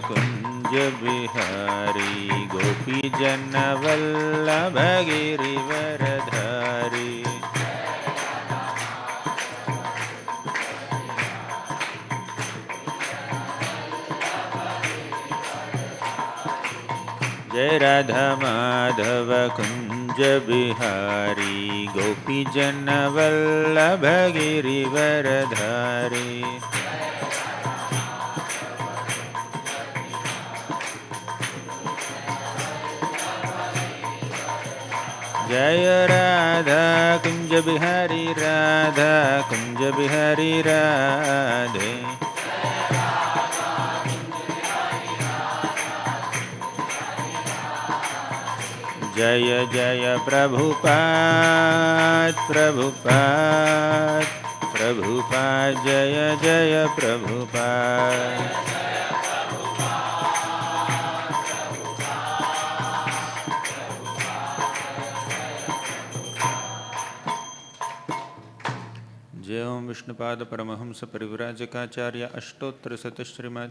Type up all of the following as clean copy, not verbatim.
कुंज बिहारी गोपी जन वल्लभ गिरिवरधारी। जय राधा माधव कुंज बिहारी गोपी जन वल्लभ गिरिवरधारी। जय राधा कुंज बिहारी राधा कुंज बिहारी राधे। जय जय प्रभुपाद प्रभुपाद प्रभुपाद जय जय प्रभुपाद। जय ओम विष्णुपाद परमहंस परिव्राजकाचार्य अष्टोत्तर शतश्रीमद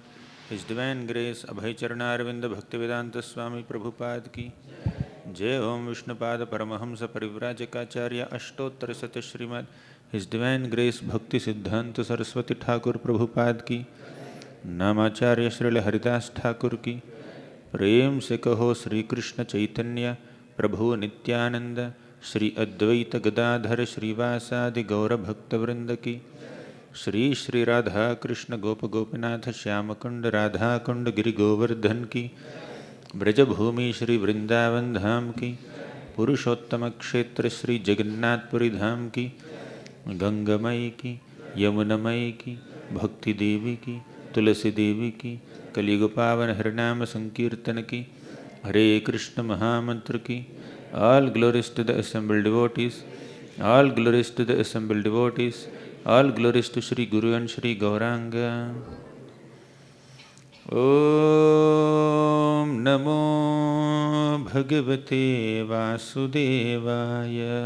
his divine grace Abhay Charanaravinda Bhaktivedanta Swami Prabhupada की जय ओम विष्णुपाद परमहंस परिव्राजकाचार्य अष्टोत्तर शतश्रीमद his divine grace Bhakti Siddhanta Saraswati Thakur Prabhupada की नामाचार्य श्रील हरिदास ठाकुर की। प्रेम से कहो श्री कृष्ण चैतन्य प्रभु नित्यानंद श्री अद्वैत गदाधर श्रीवासादि गौर भक्तवृंद की। श्री श्री राधा कृष्ण गोप गोपीनाथ श्याम कुंड राधा कुंड गिरि गोवर्धन की। ब्रजभूमि श्री वृंदावन धाम की। पुरुषोत्तम क्षेत्र श्री जगन्नाथपुरी धाम की। गंगामयी की यमुनामयी की भक्ति देवी की तुलसी देवी की कलियुग पावन हरिनाम संकीर्तन की। हरे कृष्ण महामंत्र की। All glories to the assembled devotees. All glories to the assembled devotees. All glories to Shri Guru and Shri Gauranga. Om Namo Bhagavate Vasudevaya.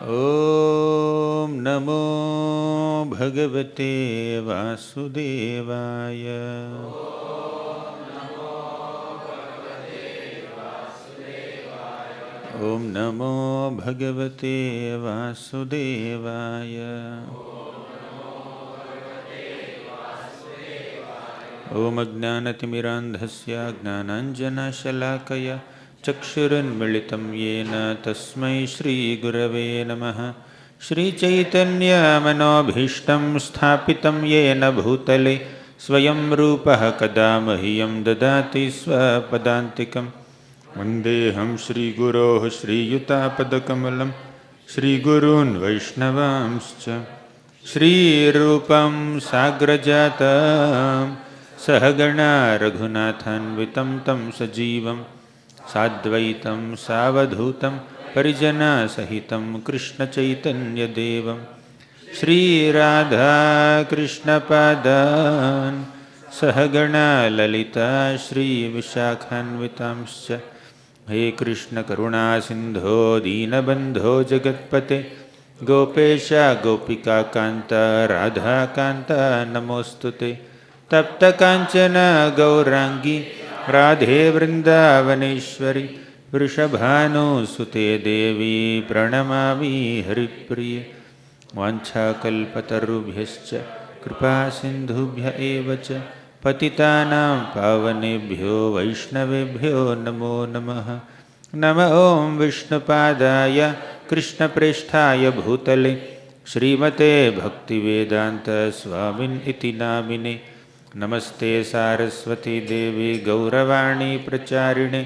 Om Namo Bhagavate Vasudevaya. Om Namo Bhagavate Vasudevaya. Om Ajnanatimmirandhasya Jnananjanashalakaya चक्षुरुन्मिलितं येन तस्मै श्रीगुरवे नमः। श्रीचैतन्यमनोभीष्टं स्थापितं येन भूतले स्वयं रूपः कदा मह्यं ददाति स्वपदान्तिकं। वन्देऽहं श्रीगुरोः श्रीयुतापदकमलं श्रीगुरून् वैष्णवांश्च। श्रीरूपं साग्रजातं सहगणा रघुनाथान्वितं तं सजीवं साद्वैतं सावधूतं परिजनसहितं कृष्णचैतन्यदेवं श्रीराधाकृष्णपादान् सहगणा ललिता श्रीविशाखान्वितांश्च। हे कृष्णकरुणासिन्धो दीनबन्धो जगत्पते गोपेश गोपिकान्त राधाकान्त नमोऽस्तुते। तप्तकाञ्चन गौराङ्गी राधे वृन्दावनेश्वरी वृषभानुसुते देवी प्रणमामि हरिप्रिये। वाञ्छाकल्पतरुभ्यश्च कृपासिन्धुभ्य एव च पतितानां पावनेभ्यो वैष्णवेभ्यो नमो नमः। नमः ॐ विष्णुपादाय कृष्णप्रेष्ठाय भूतले श्रीमते भक्तिवेदान्त स्वामिन् इति नामिने। नमस्ते सारस्वती देवी गौरवाणी प्रचारिणे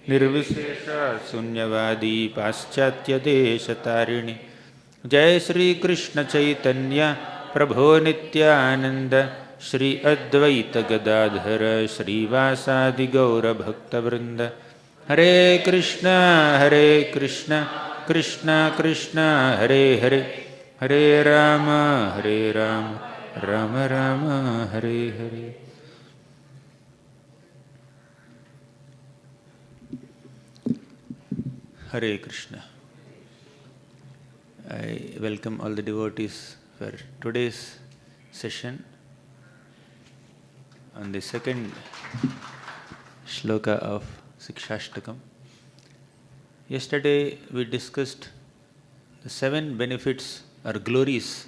निर्विशेष शून्यवादी पाश्चात्यदेशतारिणे। जय श्री कृष्ण चैतन्य प्रभो नित्यानंद श्री अद्वैत गदाधर श्रीवासादि गौर भक्तवृंद। हरे Krishna Krishna Krishna Hare Hare Hare Ram Ram Ram Hare Hare. Hare Krishna. I welcome all the devotees for today's session on the second shloka of Śikṣāṣṭakam. Yesterday we discussed the 7 benefits or glories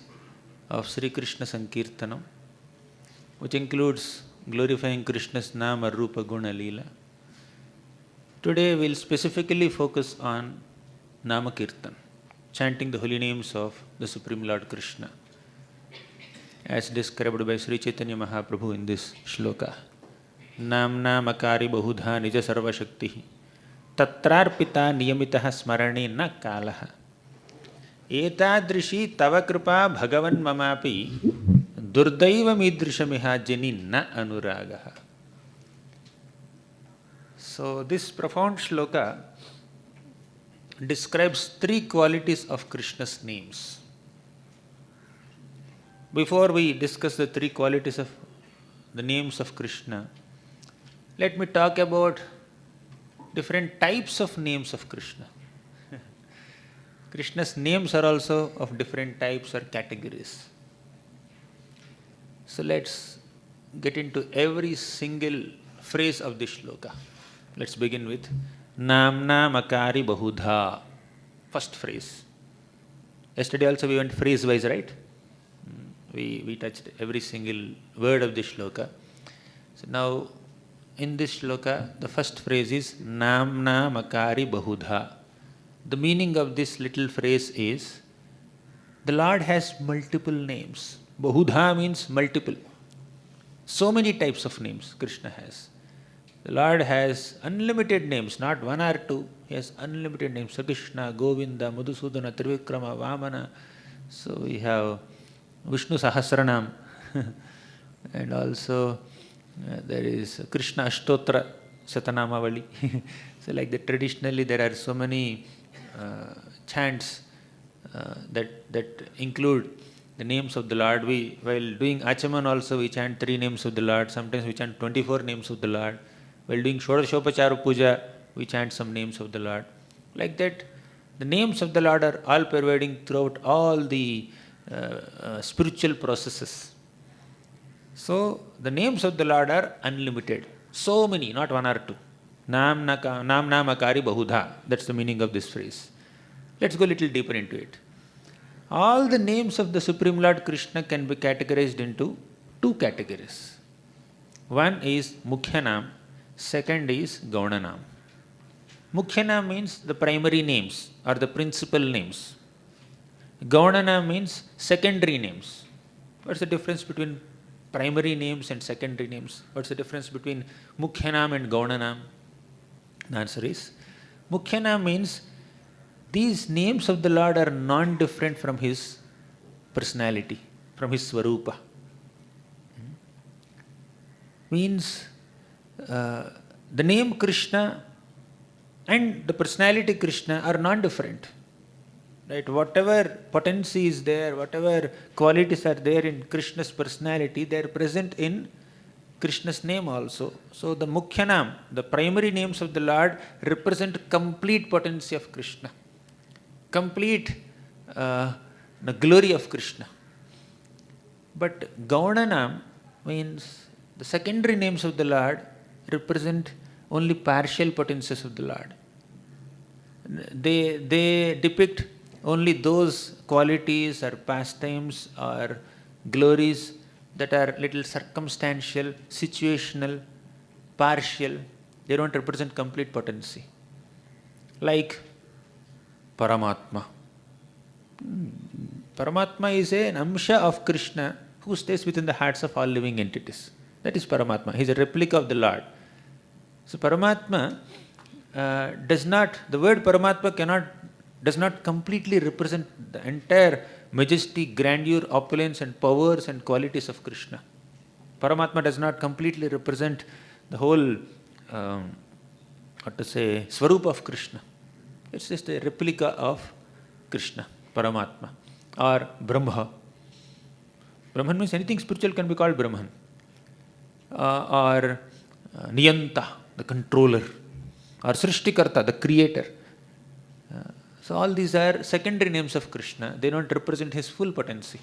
of Sri Krishna Sankirtanam, which includes glorifying Krishna's Nama, Rupa, Guna, Leela. Today we will specifically focus on Nama Kirtan, chanting the holy names of the Supreme Lord Krishna, as described by Sri Chaitanya Mahaprabhu in this shloka. Namna makari bahudha nija sarva shakti tatrarpita niyamitaha smarane na kalaha etadrishi tava kripa bhagavan mamapi durdaiva midrishamiha jani na anuragaha. So this profound shloka describes 3 qualities of Krishna's names. Before we discuss the 3 qualities of the names of Krishna, let me talk about different types of names of Krishna. Krishna's names are also of different types or categories. So let's get into every single phrase of this shloka. Let's begin with Namna Makari Bahudha. First phrase. Yesterday also we went phrase wise, right? We touched every single word of this shloka. So now in this shloka, the first phrase is Namna Makari Bahudha. The meaning of this little phrase is the Lord has multiple names. Bahudha means multiple. So many types of names Krishna has. The Lord has unlimited names, not 1 or 2. He has unlimited names. Krishna, Govinda, Madhusudana, Trivikrama, Vamana. So we have Vishnu Sahasranam. And also there is Krishna Ashtotra Satanamavali. So like that, traditionally there are so many chants that include the names of the Lord. While doing Achaman also we chant 3 names of the Lord. Sometimes we chant 24 names of the Lord. While doing Shodashopachara Puja, we chant some names of the Lord. Like that, the names of the Lord are all pervading throughout all the spiritual processes. So, the names of the Lord are unlimited. So many, not 1 or 2. Namna Makari Bahudha. That's the meaning of this phrase. Let's go a little deeper into it. All the names of the Supreme Lord Krishna can be categorized into 2 categories. One is Mukhyanam, second is Gaunanam. Mukhyanam means the primary names or the principal names. Gaunanam means secondary names. What's the difference between primary names and secondary names? What's the difference between Mukhyanam and Gaunanam? The answer is, Mukhyanam means these names of the Lord are non-different from His personality, from His Swarupa. Means the name Krishna and the personality Krishna are non-different. Right? Whatever potency is there, whatever qualities are there in Krishna's personality, they are present in Krishna's name also. So the Mukhyanam, the primary names of the Lord, represent complete potency of Krishna, complete the glory of Krishna. But Gaunanam means the secondary names of the Lord represent only partial potencies of the Lord. They depict only those qualities or pastimes or glories that are little circumstantial, situational, partial. They don't represent complete potency. Like Paramatma. Paramatma is an amsha of Krishna who stays within the hearts of all living entities. That is Paramatma. He is a replica of the Lord. So Paramatma the word Paramatma does not completely represent the entire majesty, grandeur, opulence and powers and qualities of Krishna. Paramatma does not completely represent the whole, Swarupa of Krishna. It's just a replica of Krishna, Paramatma. Or Brahma. Brahman means anything spiritual can be called Brahman. Or Niyanta, the controller. Or Srishtikarta, the creator. So all these are secondary names of Krishna. They don't represent his full potency.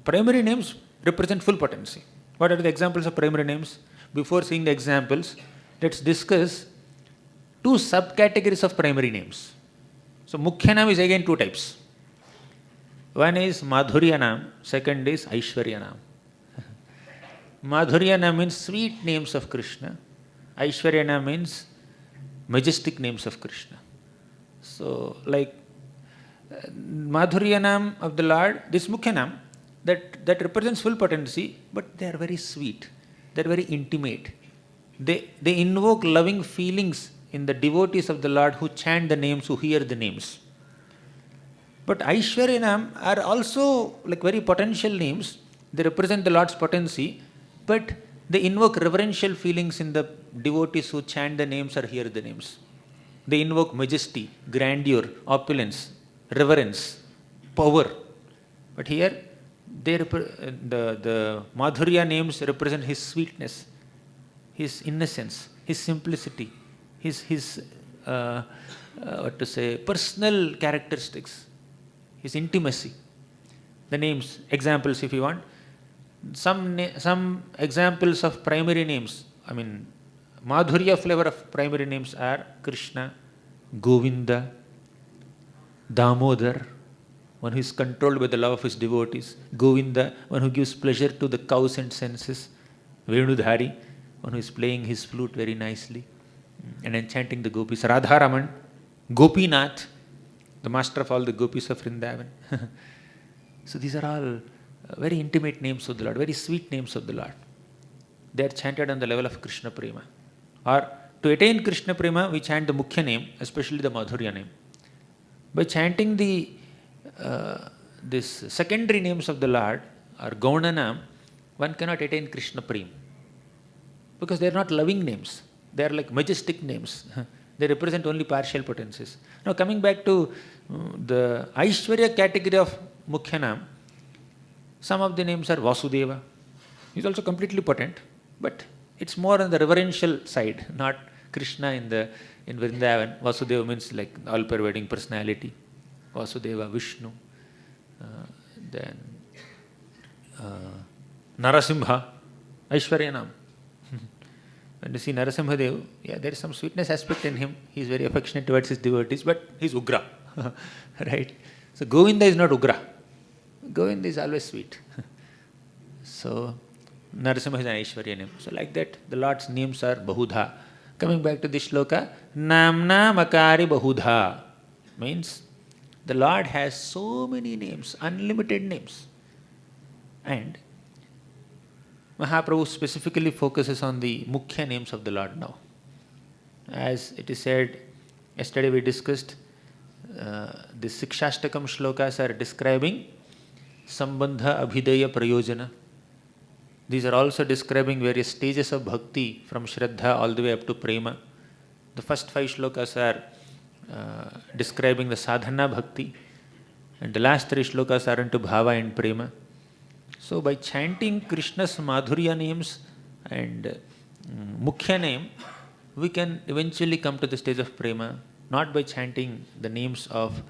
primary names represent full potency. What are the examples of primary names? Before seeing the examples, let's discuss two subcategories of primary names. So Mukhyanam is again two types. One is Madhuryanam, second is Aishwaryanam. Madhuryanam means sweet names of Krishna. Aishwaryanam means majestic names of Krishna. So like Madhuryanam of the Lord, this Mukhyanam, that represents full potency, but they are very sweet. They are very intimate. They invoke loving feelings in the devotees of the Lord who chant the names, who hear the names. But Aishwaryanam are also like very potential names. They represent the Lord's potency, but they invoke reverential feelings in the devotees who chant the names or hear the names. They invoke majesty, grandeur, opulence, reverence, power. But here, the Madhurya names represent his sweetness, his innocence, his simplicity, his personal characteristics, his intimacy. The names, examples if you want. Some examples of primary names, Madhurya flavor of primary names are Krishna, Govinda, Damodar, one who is controlled by the love of his devotees. Govinda, one who gives pleasure to the cows and senses. Venudhari, one who is playing his flute very nicely and enchanting the gopis. Radharaman, Gopinath, the master of all the gopis of Vrindavan. So these are all very intimate names of the Lord, very sweet names of the Lord. They are chanted on the level of Krishna Prema. Or to attain Krishna Prema, we chant the Mukhya name, especially the Madhurya name. By chanting this secondary names of the Lord, or Gaunanam, one cannot attain Krishna Prema. Because they are not loving names. They are like majestic names. They represent only partial potencies. Now coming back to the Aishwarya category of Mukhyanam, some of the names are Vasudeva. He is also completely potent, but it's more on the reverential side, not Krishna in Vrindavan. Vasudeva means like all-pervading personality. Vasudeva, Vishnu. Then Narasimha, Aishwaryanam. When you see Narasimha Dev, there is some sweetness aspect in him. He is very affectionate towards his devotees, but he is Ugra. Right? So Govinda is not Ugra. Govinda is always sweet. So Narasimha is an Aishwarya name. So like that, the Lord's names are Bahudha. Coming back to this shloka, Namna Makari Bahudha means the Lord has so many names, unlimited names. And Mahaprabhu specifically focuses on the Mukhya names of the Lord now. As it is said, yesterday we discussed, the Śikṣāṣṭakam shlokas are describing Sambandha Abhidaya Prayojana. These are also describing various stages of bhakti from Shraddha all the way up to Prema. The first 5 shlokas are describing the sadhana bhakti, and the last 3 shlokas are into bhava and prema. So by chanting Krishna's Madhurya names and Mukhya name, we can eventually come to the stage of prema, not by chanting the names of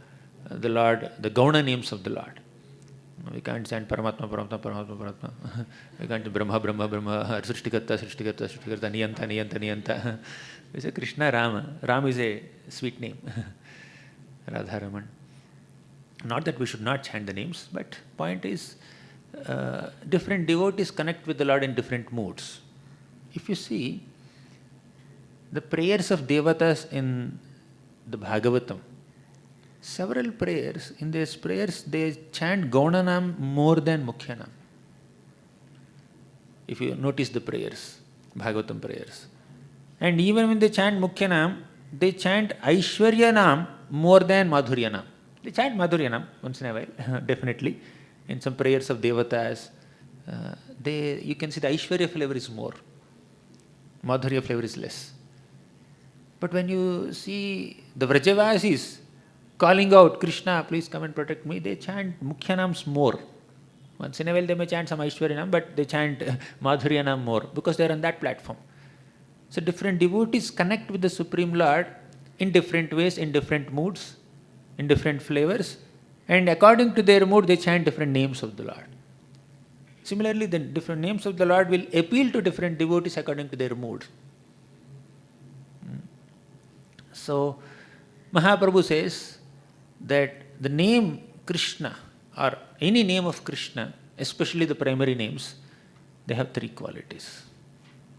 the Lord, the Gauna names of the Lord. We can't chant Paramatma, Paramatma, Paramatma, Paramatma. We can't Brahma, Brahma, Brahma, Srishtikarta, Srishtikarta, Srishtikarta, Niyanta, Niyanta, Niyanta. We say Krishna Rama. Ram is a sweet name. Radharaman. Not that we should not chant the names, but point is, different devotees connect with the Lord in different moods. If you see, the prayers of devatas in the Bhagavatam, several prayers, in these prayers they chant Gaunanam more than Mukhyanam. If you notice the prayers, Bhagavatam prayers. And even when they chant Mukhyanam, they chant Aishwaryanam more than Madhuryanam. They chant Madhuryanam once in a while, definitely. In some prayers of devatas, you can see the Aishwarya flavor is more. Madhurya flavor is less. But when you see the Vrajavasis calling out, Krishna, please come and protect me, they chant Mukhyanams more. Once in a while they may chant some Aishwaryanam, but they chant Madhuryanam more because they are on that platform. So different devotees connect with the Supreme Lord in different ways, in different moods, in different flavors, and according to their mood they chant different names of the Lord. Similarly, the different names of the Lord will appeal to different devotees according to their mood. So, Mahaprabhu says that the name Krishna or any name of Krishna, especially the primary names, they have three qualities.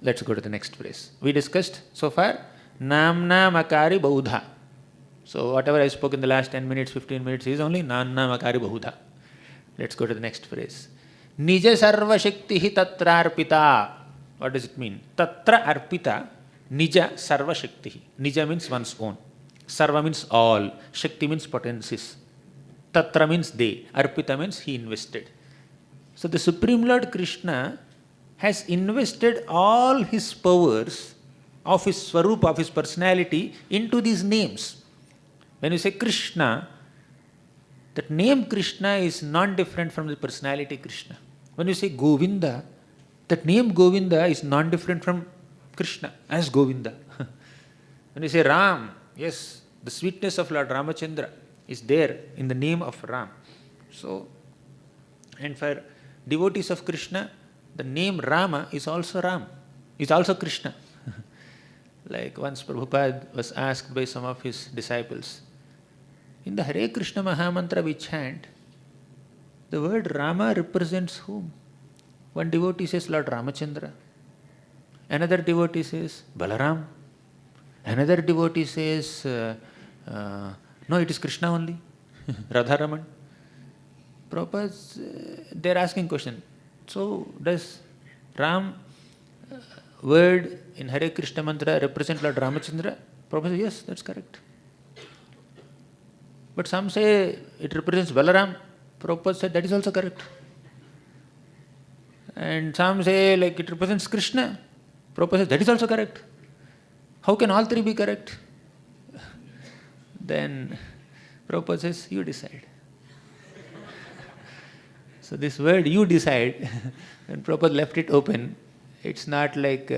Let's go to the next phrase. We discussed so far, Namna Makari Baudha. So whatever I spoke in the last 10 minutes, 15 minutes is only Namna Makari Baudha. Let's go to the next phrase. Nija Sarva Shaktihi Tatra Arpita. What does it mean? Tatra Arpita, Nija Sarva Shaktihi. Nija means one's own. Sarva means all. Shakti means potencies. Tatra means they. Arpita means he invested. So the Supreme Lord Krishna has invested all his powers of his swarup, of his personality into these names. When you say Krishna, that name Krishna is non-different from the personality Krishna. When you say Govinda, that name Govinda is non-different from Krishna as Govinda. When you say Ram, yes, the sweetness of Lord Ramachandra is there in the name of Ram. So, and for devotees of Krishna, the name Rama is also Ram, is also Krishna. Like once Prabhupada was asked by some of his disciples, in the Hare Krishna Mahamantra we chant, the word Rama represents whom? One devotee says Lord Ramachandra, another devotee says Balaram, another devotee says, no, it is Krishna only, Radharaman. Prabhupada, they are asking question. So, does Ram word in Hare Krishna mantra represent Lord Ramachandra? Prabhupada says, yes, that's correct. But some say it represents Balaram. Prabhupada said that is also correct. And some say like it represents Krishna. Prabhupada says that is also correct. How can all three be correct? Then Prabhupada says, you decide. So this word, you decide, when Prabhupada left it open, it's not like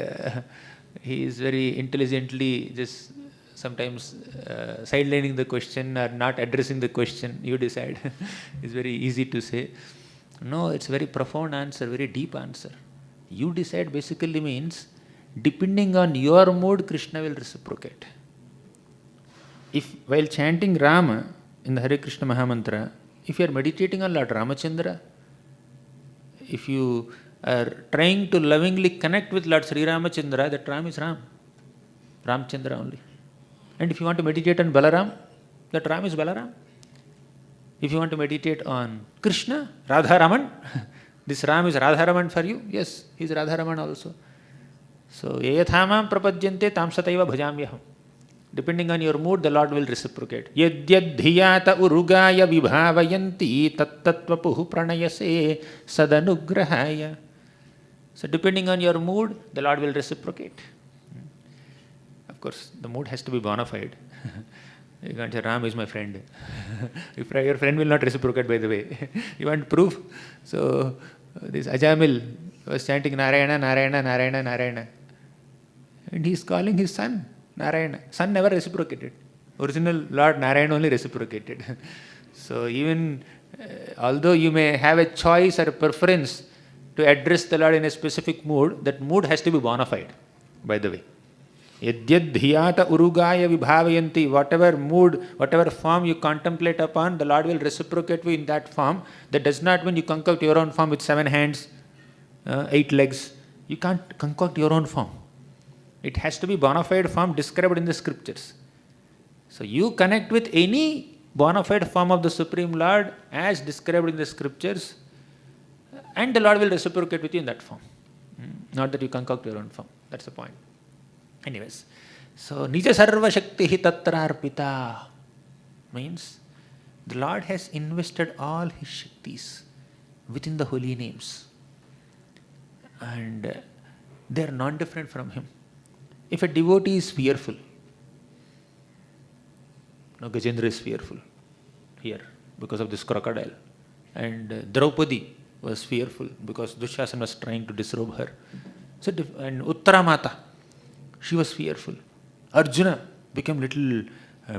he is very intelligently just sometimes sidelining the question or not addressing the question, you decide. It's very easy to say. No, it's a very profound answer, very deep answer. You decide basically means, depending on your mood, Krishna will reciprocate. If while chanting Rama in the Hare Krishna Mahamantra, if you are meditating on Lord Ramachandra, if you are trying to lovingly connect with Lord Sri Ramachandra, that Ram is Ram. Ramchandra only. And if you want to meditate on Balaram, that Ram is Balaram. If you want to meditate on Krishna, Radharaman, this Ram is Radharaman for you. Yes, he is Radharaman also. So, yayathamam prapadyante tam sataiva bhajamyaham. Depending on your mood, the Lord will reciprocate. Yadyad dhiyata urugaya vibhavayanti tattatvapuhu pranayase sadanugrahaya. So depending on your mood, the Lord will reciprocate. Of course, the mood has to be bona fide. You can't say, Ram is my friend. Your friend will not reciprocate, by the way. You want proof? So this Ajamil was chanting Narayana, Narayana, Narayana, Narayana. And he is calling his son Narayana. Son never reciprocated. Original Lord Narayana only reciprocated. So even although you may have a choice or a preference to address the Lord in a specific mood, that mood has to be bona fide, by the way. Yadyad dhiyata urugaya vibhavayanti. Whatever mood, whatever form you contemplate upon, the Lord will reciprocate you in that form. That does not mean you concoct your own form with 7 hands, 8 legs. You can't concoct your own form. It has to be bona fide form described in the scriptures. So you connect with any bona fide form of the Supreme Lord as described in the scriptures, and the Lord will reciprocate with you in that form. Not that you concoct your own form. That's the point. Anyways, so Nija Sarva Shaktihi Tatra Arpita means the Lord has invested all his Shaktis within the holy names, and they are non-different from him. If a devotee is fearful, Gajendra is fearful here because of this crocodile, and Draupadi was fearful because Dushasana was trying to disrobe her. So, and Uttara Mata, she was fearful. Arjuna became little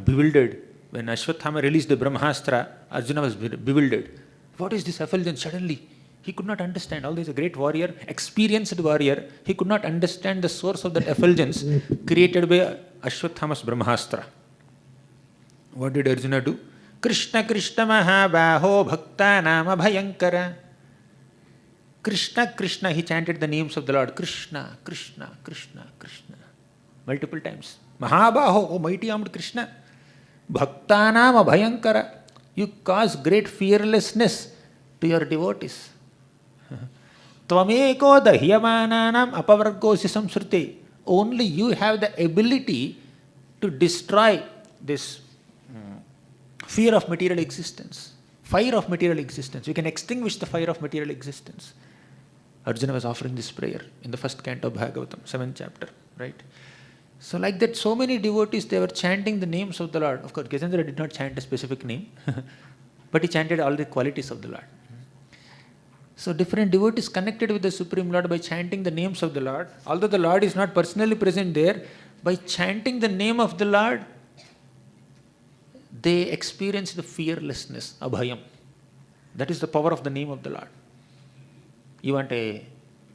bewildered. When Ashwathama released the Brahmastra, Arjuna was bewildered. What is this effulgence? Suddenly, He could not understand. Although he's a great warrior, experienced warrior, he could not understand the source of that effulgence created by Ashwatthama's Brahmastra. What did Arjuna do? Krishna Krishna Mahabaho Bhakta Nama Bhayankara. Krishna Krishna, he chanted the names of the Lord. Krishna, Krishna, Krishna, Krishna. Multiple times. Mahabaho, O mighty armed Krishna. Bhakta Nama Bhayankara. You cause great fearlessness to your devotees. Tvameko dahyamananam apavargosi samsrute. Only you have the ability to destroy this fear of material existence, fire of material existence. You can extinguish the fire of material existence. Arjuna was offering this prayer in the first canto of Bhagavatam, 7th chapter, right? So like that, so many devotees, they were chanting the names of the Lord. Of course, Gajendra did not chant a specific name, but he chanted all the qualities of the Lord. So different devotees connected with the Supreme Lord by chanting the names of the Lord. Although the Lord is not personally present there, by chanting the name of the Lord, they experience the fearlessness, abhayam. That is the power of the name of the Lord. You want a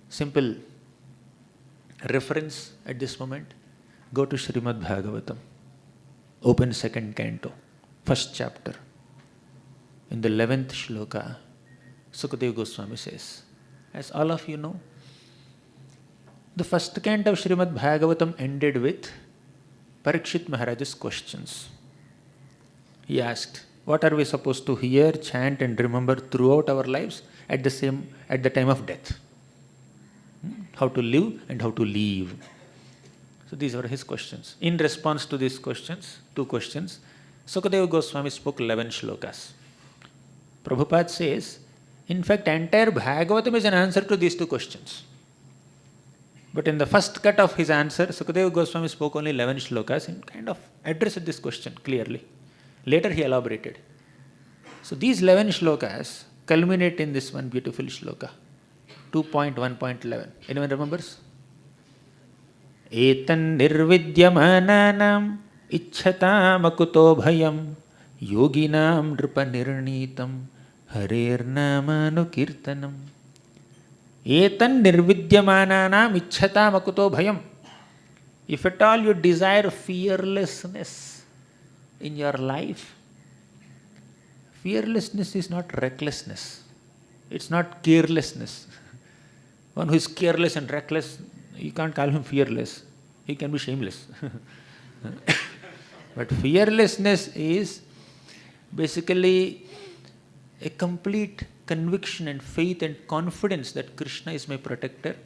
simple reference at this moment? Go to Srimad Bhagavatam. Open 2nd canto, 1st chapter. In the 11th shloka, Sukadeva Goswami says, as all of you know, the first canto of Srimad Bhagavatam ended with Parikshit Maharaj's questions. He asked, what are we supposed to hear, chant and remember throughout our lives at the time of death? How to live and how to leave. So these were his questions. In response to these questions, 2 questions, Sukadeva Goswami spoke 11 shlokas. Prabhupada says, in fact, entire Bhagavatam is an answer to these 2 questions. But in the first cut of his answer, Sukadeva Goswami spoke only 11 shlokas and kind of addressed this question clearly. Later he elaborated. So these 11 shlokas culminate in this one beautiful shloka, 2.1.11. Anyone remembers? Etan nirvidyamananam ichhatam akuto bhayam yoginam nripanirnitam harirnamanu kirtanam. Etan nirvidyamananam ichhatam akuto bhayam. If at all you desire fearlessness in your life, fearlessness is not recklessness. It's not carelessness. One who is careless and reckless, you can't call him fearless. He can be shameless. But fearlessness is basically a complete conviction and faith and confidence that Krishna is my protector.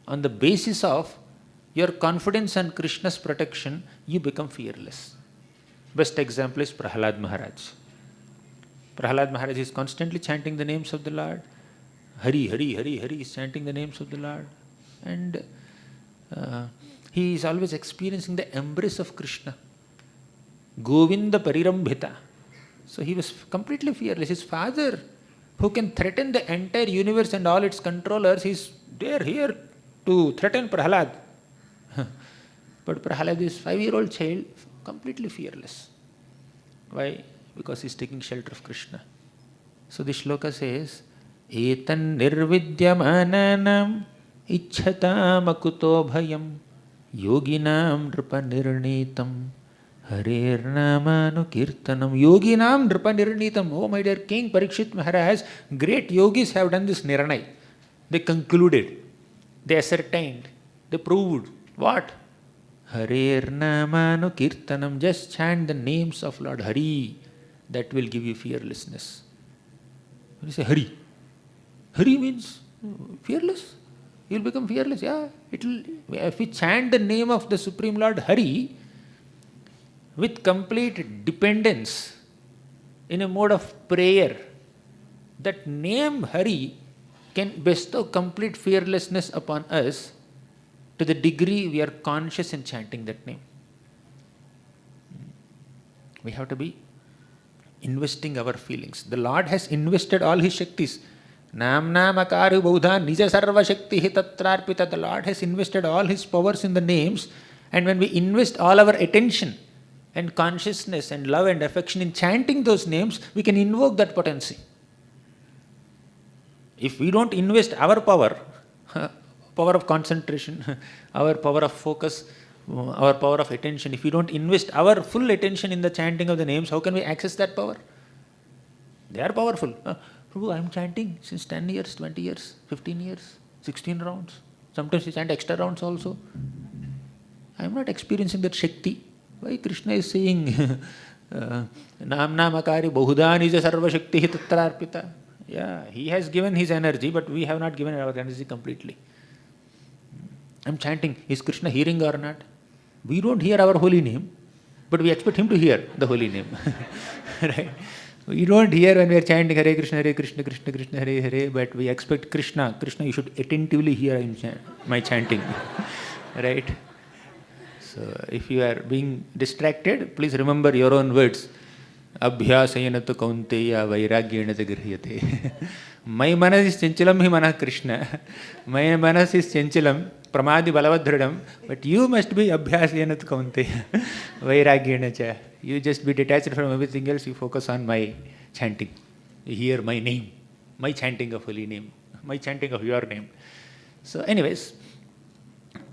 On the basis of your confidence and Krishna's protection, you become fearless. Best example is Prahlad Maharaj. Prahlad Maharaj is constantly chanting the names of the Lord. Hari, Hari, Hari, Hari is chanting the names of the Lord. And he is always experiencing the embrace of Krishna. Govinda Parirambhita. So he was completely fearless. His father, who can threaten the entire universe and all its controllers, they are here to threaten Prahlad. But Prahlad is 5-year-old child, completely fearless. Why? Because he is taking shelter of Krishna. So this shloka says, Etan nirvidyamananam ichhatam akuto bhayam yoginam nripanirnitam harirnamanu kirtanam. Yoginam nripanirnitam. Oh my dear King Parikshit Maharaj, great yogis have done this nirnay. They concluded, they ascertained, they proved. What? Harirnamanu kirtanam. Just chant the names of Lord Hari. That will give you fearlessness. When you say Hari, Hari means fearless. You will become fearless. Yeah, if we chant the name of the Supreme Lord Hari with complete dependence in a mode of prayer, that name Hari can bestow complete fearlessness upon us to the degree we are conscious in chanting that name. We have to be investing our feelings. The Lord has invested all His Shaktis. Namna makaru baudha nija sarva shakti tatrarpita. The Lord has invested all His powers in the names, and when we invest all our attention and consciousness and love and affection in chanting those names, we can invoke that potency. If we don't invest our power, power of concentration, our power of focus, our power of attention, if we don't invest our full attention in the chanting of the names, how can we access that power? They are powerful. Prabhu, I am chanting since 10 years, 20 years, 15 years, 16 rounds. Sometimes we chant extra rounds also. I am not experiencing that Shakti. Why Krishna is saying, Nam Namakari Bahuda Nija Sarva Shakti Tatra Arpita. Yeah, he has given his energy, but we have not given our energy completely. I am chanting. Is Krishna hearing or not? We don't hear our holy name, but we expect him to hear the holy name. Right? We don't hear when we are chanting Hare Krishna, Krishna Krishna, Hare Hare, but we expect Krishna, you should attentively hear my chanting. Right? So if you are being distracted, please remember your own words. Abhyasayana tu kaunteya vairagyena te grihyate. My manas is chanchalam hi manah Krishna. My manas is chanchalam pramadi balavadhridam. But you must be abhyasayana tu kaunteya vairagyena cha. You just be detached from everything else. You focus on my chanting. You hear my name, my chanting of holy name, my chanting of your name. So anyways,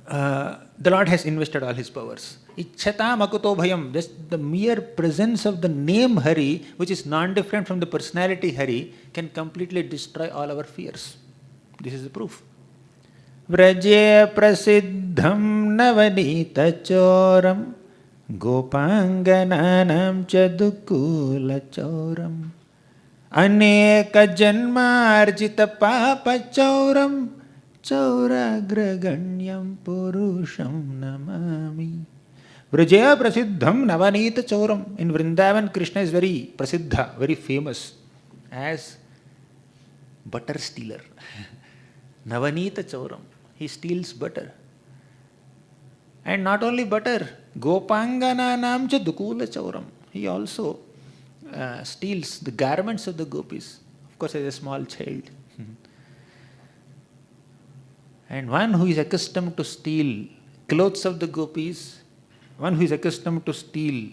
the Lord has invested all his powers. Ichchata makuto bhayam, just the mere presence of the name Hari, which is non-different from the personality Hari, can completely destroy all our fears. This is the proof. Vraje prasiddham navanita choram gopangananam chadukula choram aneka janmarjita papa choram chauragraganyam purusham namami. Vrajaya prasiddham navanita choram. In Vrindavan, Krishna is very prasiddha, very famous as butter stealer. Navanita choram. He steals butter. And not only butter, gopangananam cha dukula choram. He also steals the garments of the gopis. Of course, as a small child. And one who is accustomed to steal clothes of the gopis, one who is accustomed to steal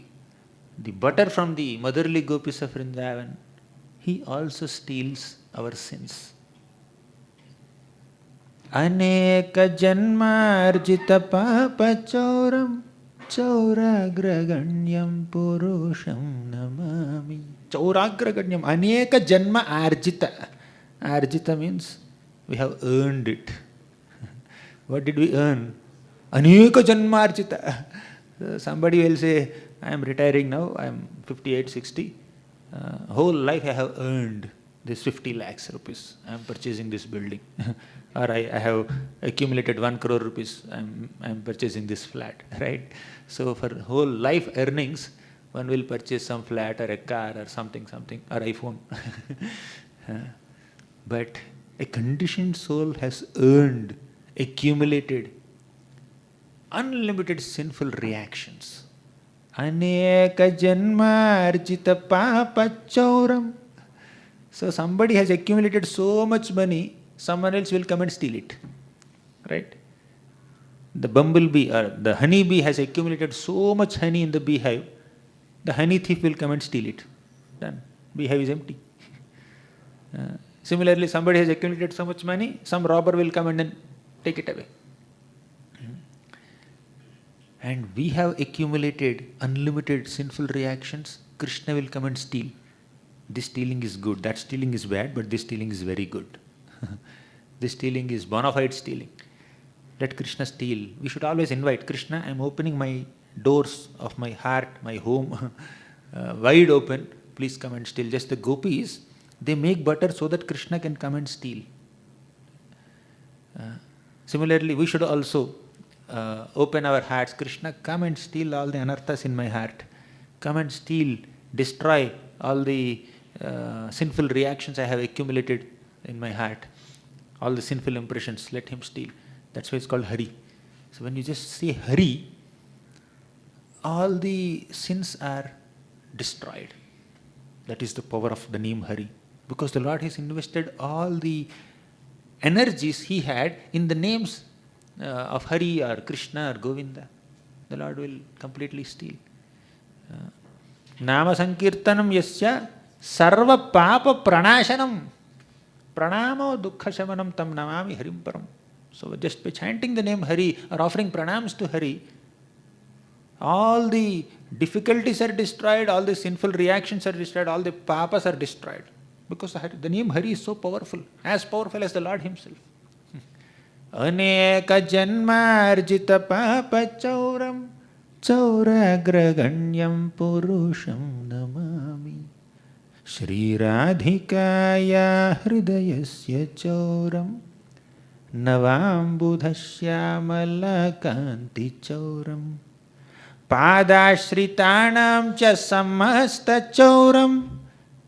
the butter from the motherly gopis of Vrindavan, he also steals our sins. Aneka janmarjita papa choram chauragraganyam purusham namami. Chauragraganyam, aneka janma arjita. Arjita means we have earned it. What did we earn? Aneka janmarjita. Somebody will say, I am retiring now, I am 58, 60. Whole life I have earned this 50 lakhs rupees. I am purchasing this building. Or I have accumulated 1 crore rupees. I am purchasing this flat. Right? So for whole life earnings, one will purchase some flat or a car or something, or iPhone. But a conditioned soul has earned, accumulated unlimited sinful reactions. Aneka janma arjita papa chauram. So somebody has accumulated so much money, someone else will come and steal it. Right? The bumblebee or the honeybee has accumulated so much honey in the beehive, the honey thief will come and steal it. Done. Beehive is empty. Similarly, somebody has accumulated so much money, some robber will come and then take it away. And we have accumulated unlimited sinful reactions, Krishna will come and steal. This stealing is good, that stealing is bad, but this stealing is very good. This stealing is bona fide stealing. Let Krishna steal. We should always invite Krishna, I am opening my doors of my heart, my home, wide open. Please come and steal. Just the gopis, they make butter so that Krishna can come and steal. Similarly, we should also open our hearts. Krishna, come and steal all the anarthas in my heart. Come and steal, destroy all the sinful reactions I have accumulated in my heart. All the sinful impressions, let him steal. That's why it's called Hari. So when you just say Hari, all the sins are destroyed. That is the power of the name Hari. Because the Lord has invested all the energies he had in the names of Hari or Krishna or Govinda. The Lord will completely steal. Nama Sankirtanam Yasya Sarva Papa Pranashanam. Pranamo dukkha shamanam tam namami harim param. So just by chanting the name Hari or offering pranams to Hari, all the difficulties are destroyed, all the sinful reactions are destroyed, all the papas are destroyed. Because the name Hari is so powerful, as powerful as the Lord Himself. Aneka janmarjita papa chauram chauragraganyam purusham namami Shri Radhikaya hridayasya chauram navambudhasyamala kanti chauram padashritanam cha samasta chauram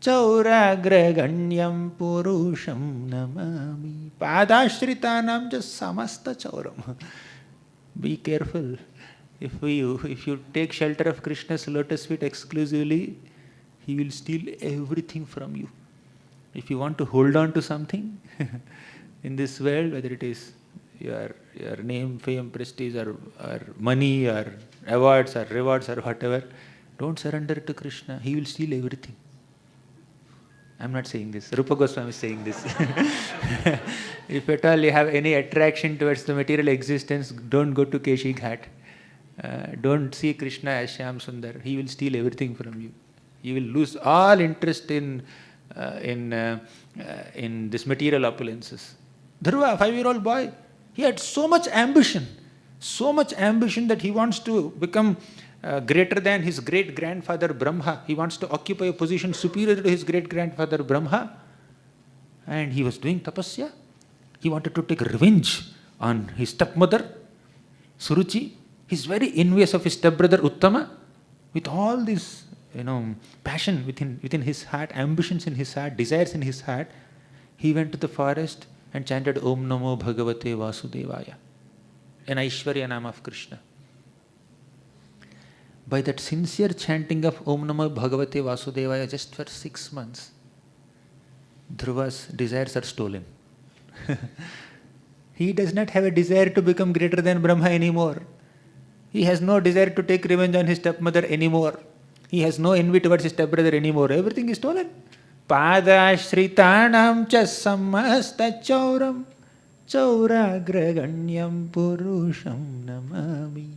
chauragraganyam purusham namami. Padashritanam cha samasta chauram. Be careful. If you take shelter of Krishna's lotus feet exclusively, he will steal everything from you. If you want to hold on to something in this world, whether it is your name, fame, prestige, or money, or awards, or rewards, or whatever, don't surrender to Krishna. He will steal everything. I'm not saying this. Rupa Goswami is saying this. If at all you have any attraction towards the material existence, don't go to Keshi Ghat. Don't see Krishna as Shyam Sundar. He will steal everything from you. You will lose all interest in this material opulences. Dhruva, 5-year-old boy, he had so much ambition that he wants to become greater than his great-grandfather Brahma. He wants to occupy a position superior to his great-grandfather Brahma. And he was doing tapasya. He wanted to take revenge on his stepmother, Suruchi. He's very envious of his stepbrother Uttama. With all this, passion within his heart, ambitions in his heart, desires in his heart, he went to the forest and chanted Om Namo Bhagavate Vasudevaya, an Aishwarya Nama of Krishna. By that sincere chanting of Om Namo Bhagavate Vasudevaya just for 6 months, Dhruva's desires are stolen. He does not have a desire to become greater than Brahma anymore. He has no desire to take revenge on his stepmother anymore. He has no envy towards his stepbrother anymore. Everything is stolen. Padashritanam cha samasta chauram chauragraganyam purusham namami.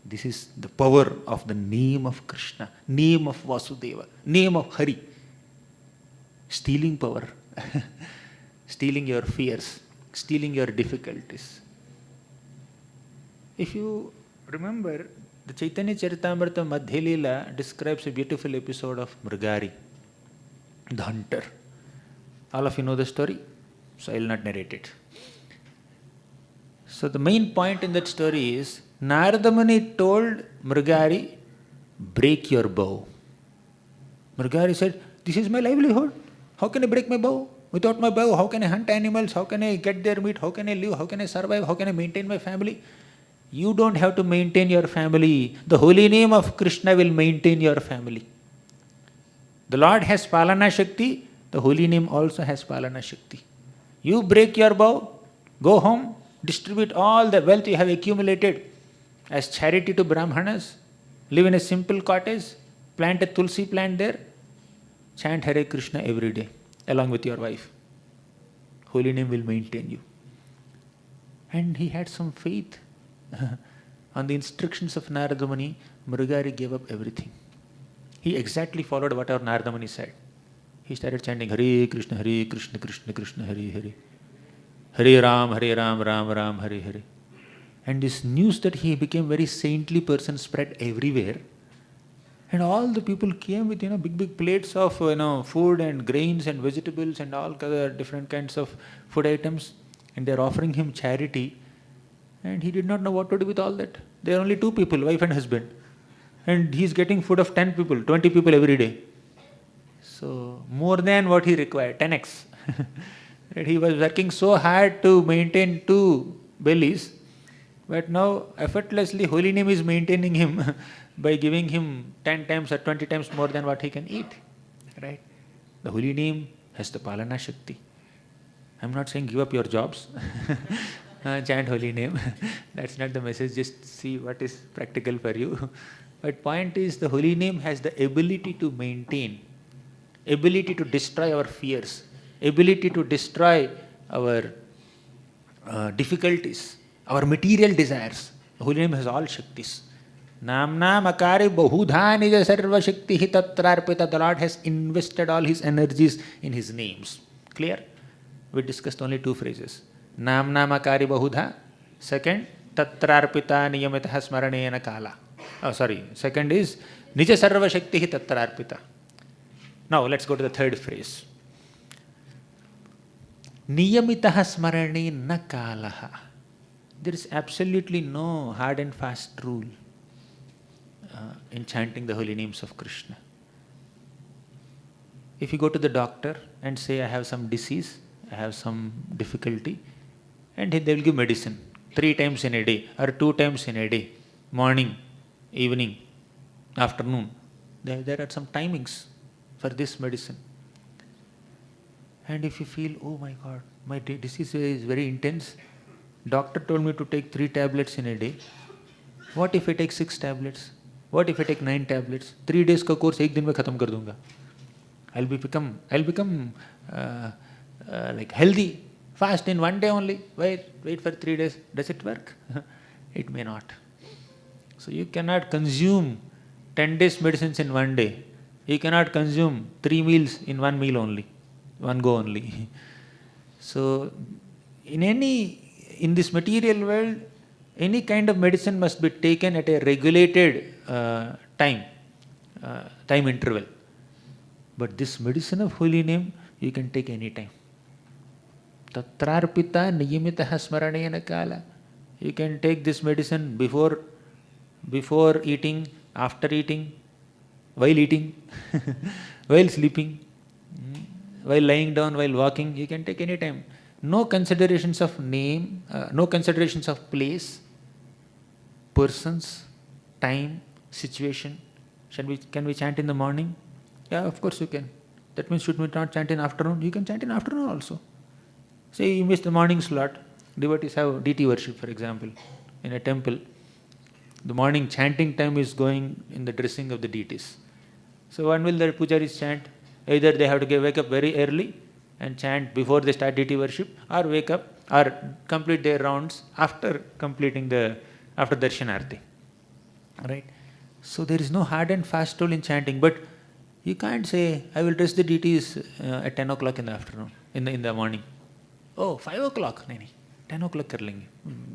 This is the power of the name of Krishna, name of Vasudeva, name of Hari. Stealing power, stealing your fears, stealing your difficulties. If you remember, the Chaitanya Charitamrita Madhya Leela describes a beautiful episode of Mrigari, the hunter. All of you know the story, so I will not narrate it. So the main point in that story is, Narada Muni told Mrigari, break your bow. Mrigari said, this is my livelihood. How can I break my bow? Without my bow, how can I hunt animals? How can I get their meat? How can I live? How can I survive? How can I maintain my family? You don't have to maintain your family. The holy name of Krishna will maintain your family. The Lord has Palana Shakti. The holy name also has Palana Shakti. You break your bow, go home, distribute all the wealth you have accumulated as charity to Brahmanas, live in a simple cottage, plant a tulsi plant there, chant Hare Krishna every day along with your wife. Holy name will maintain you. And he had some faith. On the instructions of Narada Muni, Mrigari gave up everything. He exactly followed whatever Narada Muni said. He started chanting Hare Krishna, Krishna Krishna, Hare Hare. Hare Ram, Ram Ram, Hare Hare. And this news that he became very saintly person spread everywhere. And all the people came with big plates of food and grains and vegetables and all other different kinds of food items, and they are offering him charity. And he did not know what to do with all that. There are only 2 people, wife and husband. And he is getting food of 10 people, 20 people every day. So, more than what he required, 10x. He was working so hard to maintain 2 bellies, but now effortlessly holy name is maintaining him by giving him 10 times or 20 times more than what he can eat. Right? The holy name has the Palana Shakti. I'm not saying give up your jobs. Chant holy name. That's not the message. Just see what is practical for you. But point is, the holy name has the ability to maintain, ability to destroy our fears, ability to destroy our difficulties, our material desires. The holy name has all Shaktis. Namna makari bahudha nija sarva shakti tatrarpita. The Lord has invested all his energies in his names. Clear? We discussed only two phrases. Namna makari bahudha. Second, tatrarpita niyamitaha smaranena kala. Second is nija sarva shakti tatrarpita. Now let's go to the third phrase. Niyamitaha smaranena kalaha. There is absolutely no hard and fast rule in chanting the holy names of Krishna. If you go to the doctor and say, I have some disease, I have some difficulty, and they will give medicine 3 times in a day or 2 times in a day, morning, evening, afternoon. There are some timings for this medicine. And if you feel, oh my God, my disease is very intense, doctor told me to take 3 tablets in a day. What if I take 6 tablets? What if I take 9 tablets? 3 days का course 1 दिन में खत्म कर दूंगा. I'll become like healthy, fast in 1 day only. Wait for 3 days. Does it work? It may not. So you cannot consume 10 days medicines in 1 day. You cannot consume 3 meals in 1 meal only, 1 go only. So in this material world, any kind of medicine must be taken at a regulated time interval. But this medicine of holy name, you can take any time. Tatrarpita niyamitaha smaranena kala. You can take this medicine before eating, after eating, while eating, while sleeping, while lying down, while walking. You can take any time. No considerations of name, no considerations of place, persons, time, situation. Can we chant in the morning? Yeah, of course you can. That means should we not chant in afternoon? You can chant in afternoon also. Say you miss the morning slot. Devotees have deity worship, for example, in a temple. The morning chanting time is going in the dressing of the deities. So when will the pujaris chant? Either they have to wake up very early and chant before they start deity worship, or wake up or complete their rounds after after Darshanarti. Right? So there is no hard and fast rule in chanting, but you can't say, I will dress the deities at 10 o'clock in the afternoon, in the morning. Oh, 5 o'clock? No, 10 o'clock kar lenge.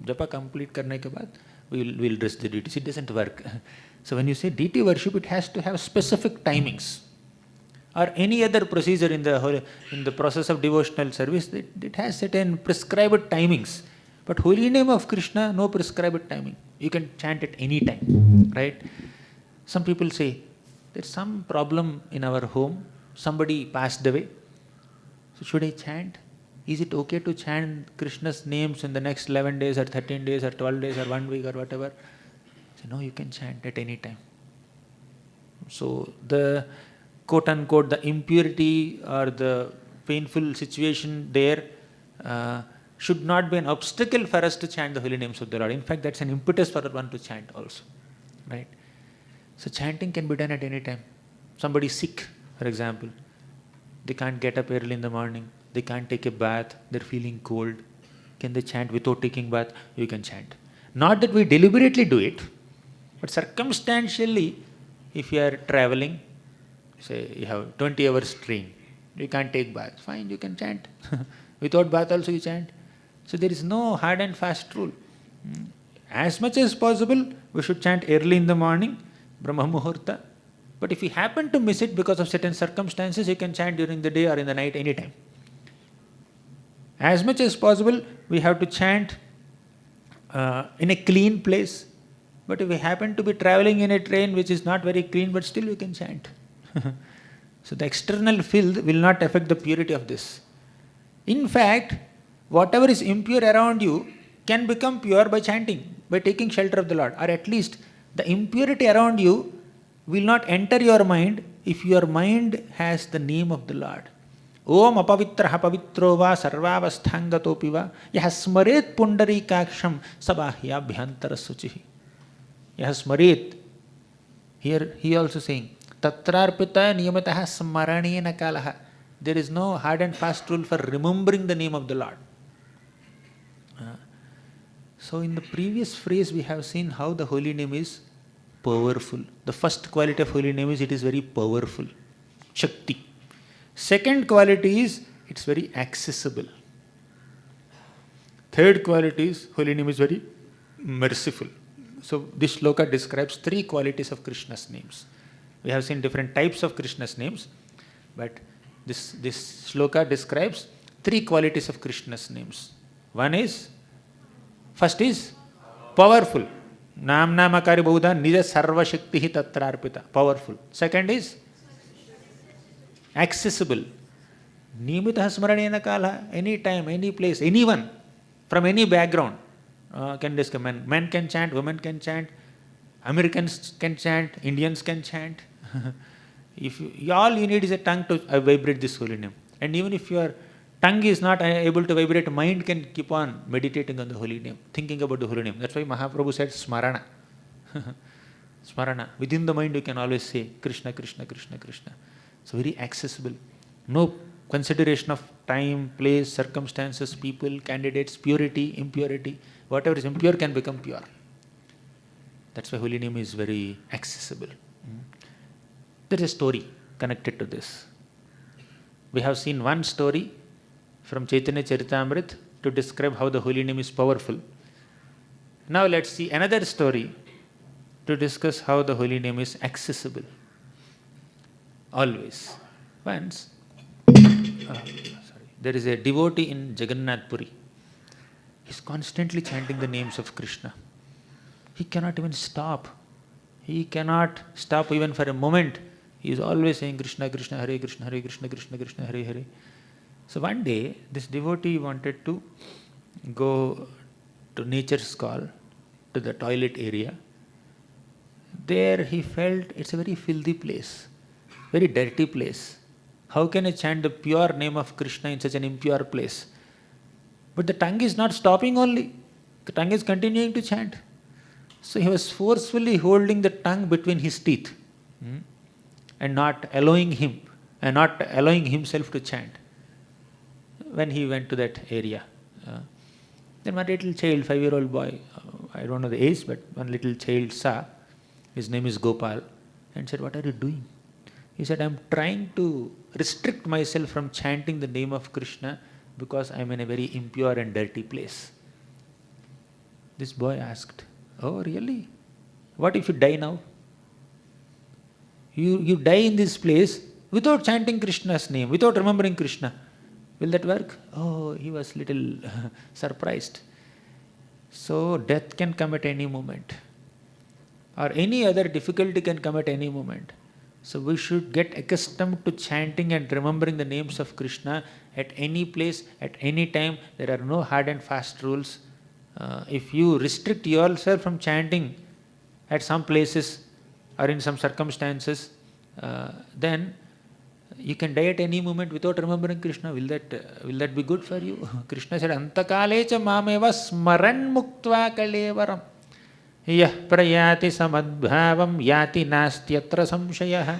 Japa complete karne ke baad, we'll dress the deities. It doesn't work. So when you say deity worship, it has to have specific timings. Or any other procedure in the process of devotional service, it has certain prescribed timings. But holy name of Krishna, no prescribed timing. You can chant at any time, right? Some people say, there's some problem in our home, somebody passed away. So should I chant? Is it okay to chant Krishna's names in the next 11 days or 13 days or 12 days or 1 week or whatever? So no, you can chant at any time. So the quote unquote, the impurity or the painful situation there should not be an obstacle for us to chant the holy names of the Lord. In fact, that's an impetus for one to chant also. Right? So chanting can be done at any time. Somebody is sick, for example. They can't get up early in the morning. They can't take a bath. They're feeling cold. Can they chant without taking bath? You can chant. Not that we deliberately do it, but circumstantially, if you are traveling, say you have 20 hours train, you can't take bath. Fine, you can chant. Without bath also you chant. So there is no hard and fast rule. As much as possible, we should chant early in the morning, Brahma Muhurta. But if you happen to miss it because of certain circumstances, you can chant during the day or in the night, anytime. As much as possible, we have to chant in a clean place. But if we happen to be traveling in a train which is not very clean, but still we can chant. So the external filth will not affect the purity of this. In fact, whatever is impure around you can become pure by chanting, by taking shelter of the Lord. Or at least the impurity around you will not enter your mind if your mind has the name of the Lord. Om apavitraha pavitro va sarvavasthangatopi va yaha smaret pundarikaksham sabahya bhyantara suchihi. Yaha smaret. Here he also saying, tatrarpita niyamataha smaranena kalaha. there is no hard and fast rule for remembering the name of the Lord. So in the previous phrase we have seen how the holy name is powerful. The first quality of holy name is it is very powerful. Shakti. Second quality is it's very accessible. Third quality is holy name is very merciful. So this shloka describes three qualities of Krishna's names. We have seen different types of Krishna's names, but this shloka describes three qualities of Krishna's names. First is powerful. Namnamakari Buddha Nija Sarva Shakti Tatrarpita. Powerful. Second is accessible. Nimita Smaranena Kala, any time, any place, anyone from any background can discover. Men can chant, women can chant, Americans can chant, Indians can chant. All you need is a tongue to vibrate this holy name. And even if your tongue is not able to vibrate, mind can keep on meditating on the holy name, thinking about the holy name. That's why Mahaprabhu said Smarana. Smarana. Within the mind you can always say Krishna, Krishna, Krishna, Krishna. So very accessible. No consideration of time, place, circumstances, people, candidates, purity, impurity. Whatever is impure can become pure. That's why holy name is very accessible. There is a story connected to this. We have seen one story from Chaitanya Charitamrita to describe how the holy name is powerful. Now let's see another story to discuss how the holy name is accessible. Always. Once, there is a devotee in Jagannath Puri. He's constantly chanting the names of Krishna. He cannot even stop. He cannot stop even for a moment. He is always saying Krishna, Krishna, Hare Krishna, Hare Krishna, Krishna, Krishna, Hare Hare. So one day, this devotee wanted to go to nature's call, to the toilet area. There he felt it's a very filthy place, very dirty place. How can I chant the pure name of Krishna in such an impure place? But the tongue is not stopping only. The tongue is continuing to chant. So he was forcefully holding the tongue between his teeth and not allowing himself to chant. When he went to that area, then one little child, 5-year-old boy, I don't know the age, but one little child saw, his name is Gopal, and said, "What are you doing?" He said, "I'm trying to restrict myself from chanting the name of Krishna because I'm in a very impure and dirty place." This boy asked, "Oh, really? What if you die now? You die in this place without chanting Krishna's name, without remembering Krishna. Will that work?" Oh, he was little surprised. So death can come at any moment, or any other difficulty can come at any moment. So we should get accustomed to chanting and remembering the names of Krishna at any place, at any time. There are no hard and fast rules. If you restrict yourself from chanting at some places or in some circumstances, then you can die at any moment without remembering Krishna. Will that be good for you? Krishna said, "Antakale cha mameva smaran muktva kalevaram yah prayati samadbhavam yati nastyatra samshayah."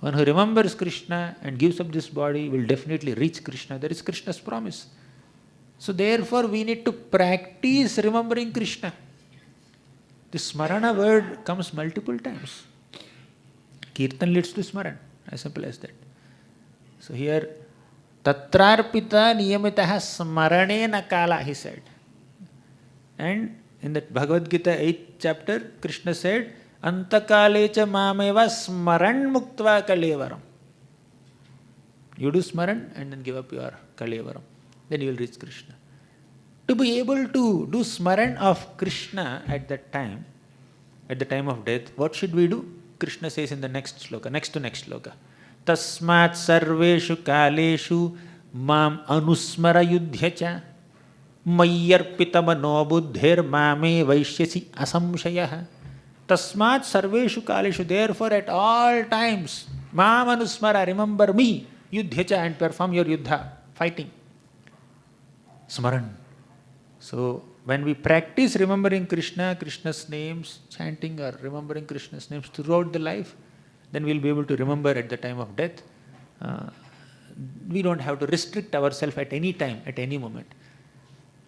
One who remembers Krishna and gives up this body will definitely reach Krishna. That is Krishna's promise. So therefore we need to practice remembering Krishna. The smarana word comes multiple times. Kirtan leads to smaran, as simple as that. So here, tatrarpita niyamitaha smaranena kala, he said. And in that Bhagavad Gita 8th chapter, Krishna said, "Antakale cha mameva smaran muktva kalevaram." You do smaran and then give up your kalevaram. Then you will reach Krishna. To be able to do smaran of Krishna at that time, at the time of death, what should we do? Krishna says in the next sloka, next to next sloka, "Tasmat sarveshu kaleshu mam anusmara yudhyacha mayyarpita mano buddhir mame vaishyasi asamshayah." Tasmat sarveshu kaleshu, therefore at all times, mam anusmara, remember me, yudhyacha, and perform your yuddha, fighting. Smaran. So when we practice remembering Krishna, Krishna's names, chanting or remembering Krishna's names throughout the life, then we'll be able to remember at the time of death. we don't have to restrict ourselves at any time, at any moment.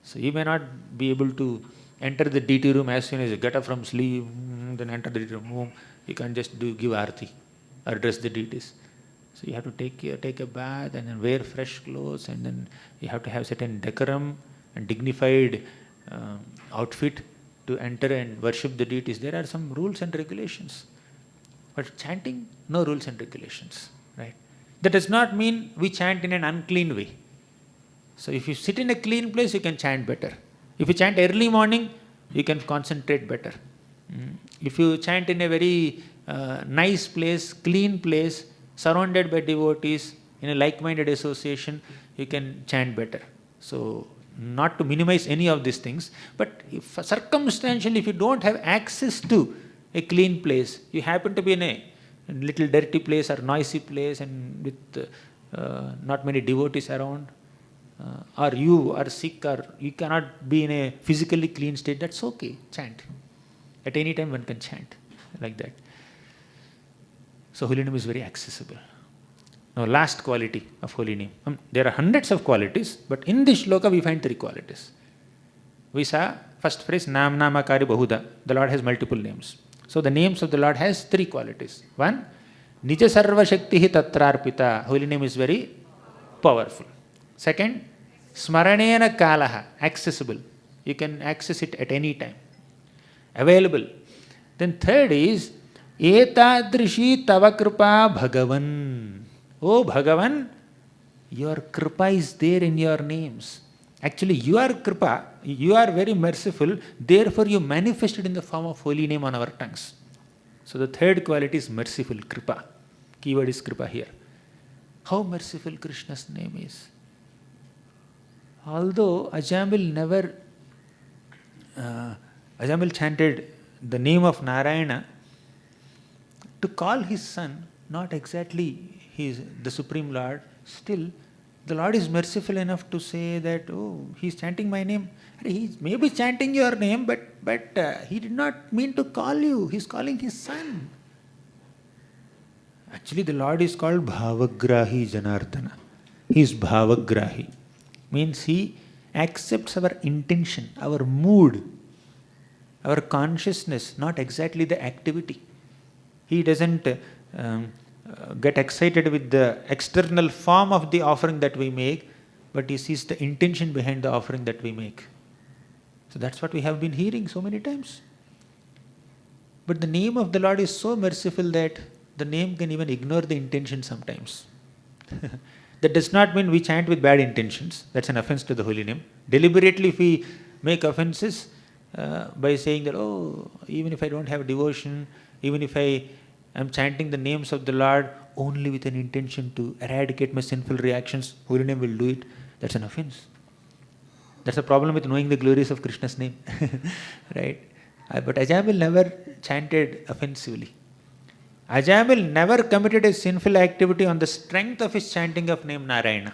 So you may not be able to enter the deity room as soon as you get up from sleep, then enter the deity room. You can't just give arati or dress the deities. So you have to take a bath and then wear fresh clothes, and then you have to have certain decorum and dignified outfit to enter and worship the deities. There are some rules and regulations. But chanting, no rules and regulations, right? That does not mean we chant in an unclean way. So if you sit in a clean place, you can chant better. If you chant early morning, you can concentrate better. If you chant in a very nice place, clean place, surrounded by devotees, in a like-minded association, you can chant better. So, not to minimize any of these things, but if circumstantially, if you don't have access to a clean place, you happen to be in a little dirty place or noisy place and with not many devotees around, or you are sick or you cannot be in a physically clean state, that's okay, chant. At any time one can chant like that. So holy name is very accessible. Now last quality of holy name. There are hundreds of qualities, but in this shloka we find 3 qualities. We saw first phrase, Nam Namakari Bahuda. The Lord has multiple names. So the names of the Lord has 3 qualities. 1, Nija Sarva Shaktihi Tatrarpita. Holy name is very powerful. 2nd, Smaranena Kalaha. Accessible. You can access it at any time. Available. Then 3rd is Etadrishi Tava Kripa Bhagavan. Oh Bhagavan, your kripa is there in your names. Actually, your kripa, you are very merciful, therefore you manifested in the form of holy name on our tongues. So the 3rd quality is merciful, kripa. Keyword is kripa here. How merciful Krishna's name is. Although Ajamil chanted the name of Narayana to call his son, not exactly the Supreme Lord, still the Lord is merciful enough to say that, oh, he's chanting my name. He may be chanting your name, but he did not mean to call you. He's calling his son. Actually, the Lord is called Bhavagrahi Janardana. He is Bhavagrahi. Means he accepts our intention, our mood, our consciousness, not exactly the activity. He doesn't get excited with the external form of the offering that we make, but he sees the intention behind the offering that we make. So that's what we have been hearing so many times. But the name of the Lord is so merciful that the name can even ignore the intention sometimes. That does not mean we chant with bad intentions. That's an offense to the holy name. Deliberately, if we make offenses by saying that, oh, even if I don't have devotion, even if I am chanting the names of the Lord only with an intention to eradicate my sinful reactions, holy name will do it, that's an offense. That's a problem with knowing the glories of Krishna's name. Right? But Ajamil never chanted offensively. Ajamil never committed a sinful activity on the strength of his chanting of name Narayana.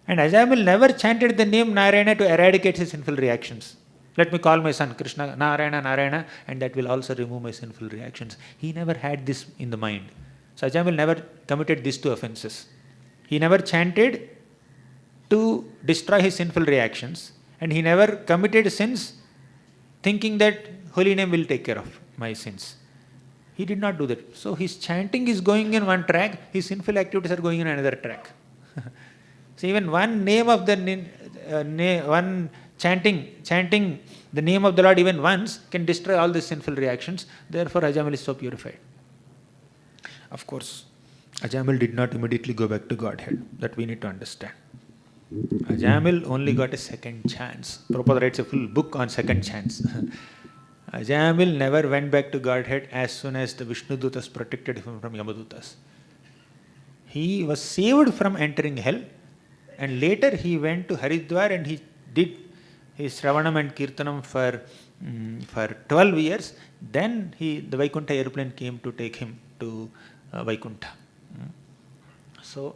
And Ajamil never chanted the name Narayana to eradicate his sinful reactions. Let me call my son Krishna, Narayana, Narayana, and that will also remove my sinful reactions. He never had this in the mind. So Ajamil never committed these 2 offenses. He never chanted to destroy his sinful reactions, and he never committed sins thinking that holy name will take care of my sins. He did not do that. So his chanting is going in one track, his sinful activities are going in another track. So even one name of the chanting the name of the Lord even once can destroy all the sinful reactions. Therefore, Ajamil is so purified. Of course, Ajamil did not immediately go back to Godhead. That we need to understand. Ajamil only got a second chance. Prabhupada writes a full book on second chance. Ajamil never went back to Godhead as soon as the Vishnu Dutas protected him from Yamadutas. He was saved from entering hell, and later he went to Haridwar and he did his Shravanam and Kirtanam for 12 years. Then the Vaikuntha airplane came to take him to Vaikuntha. So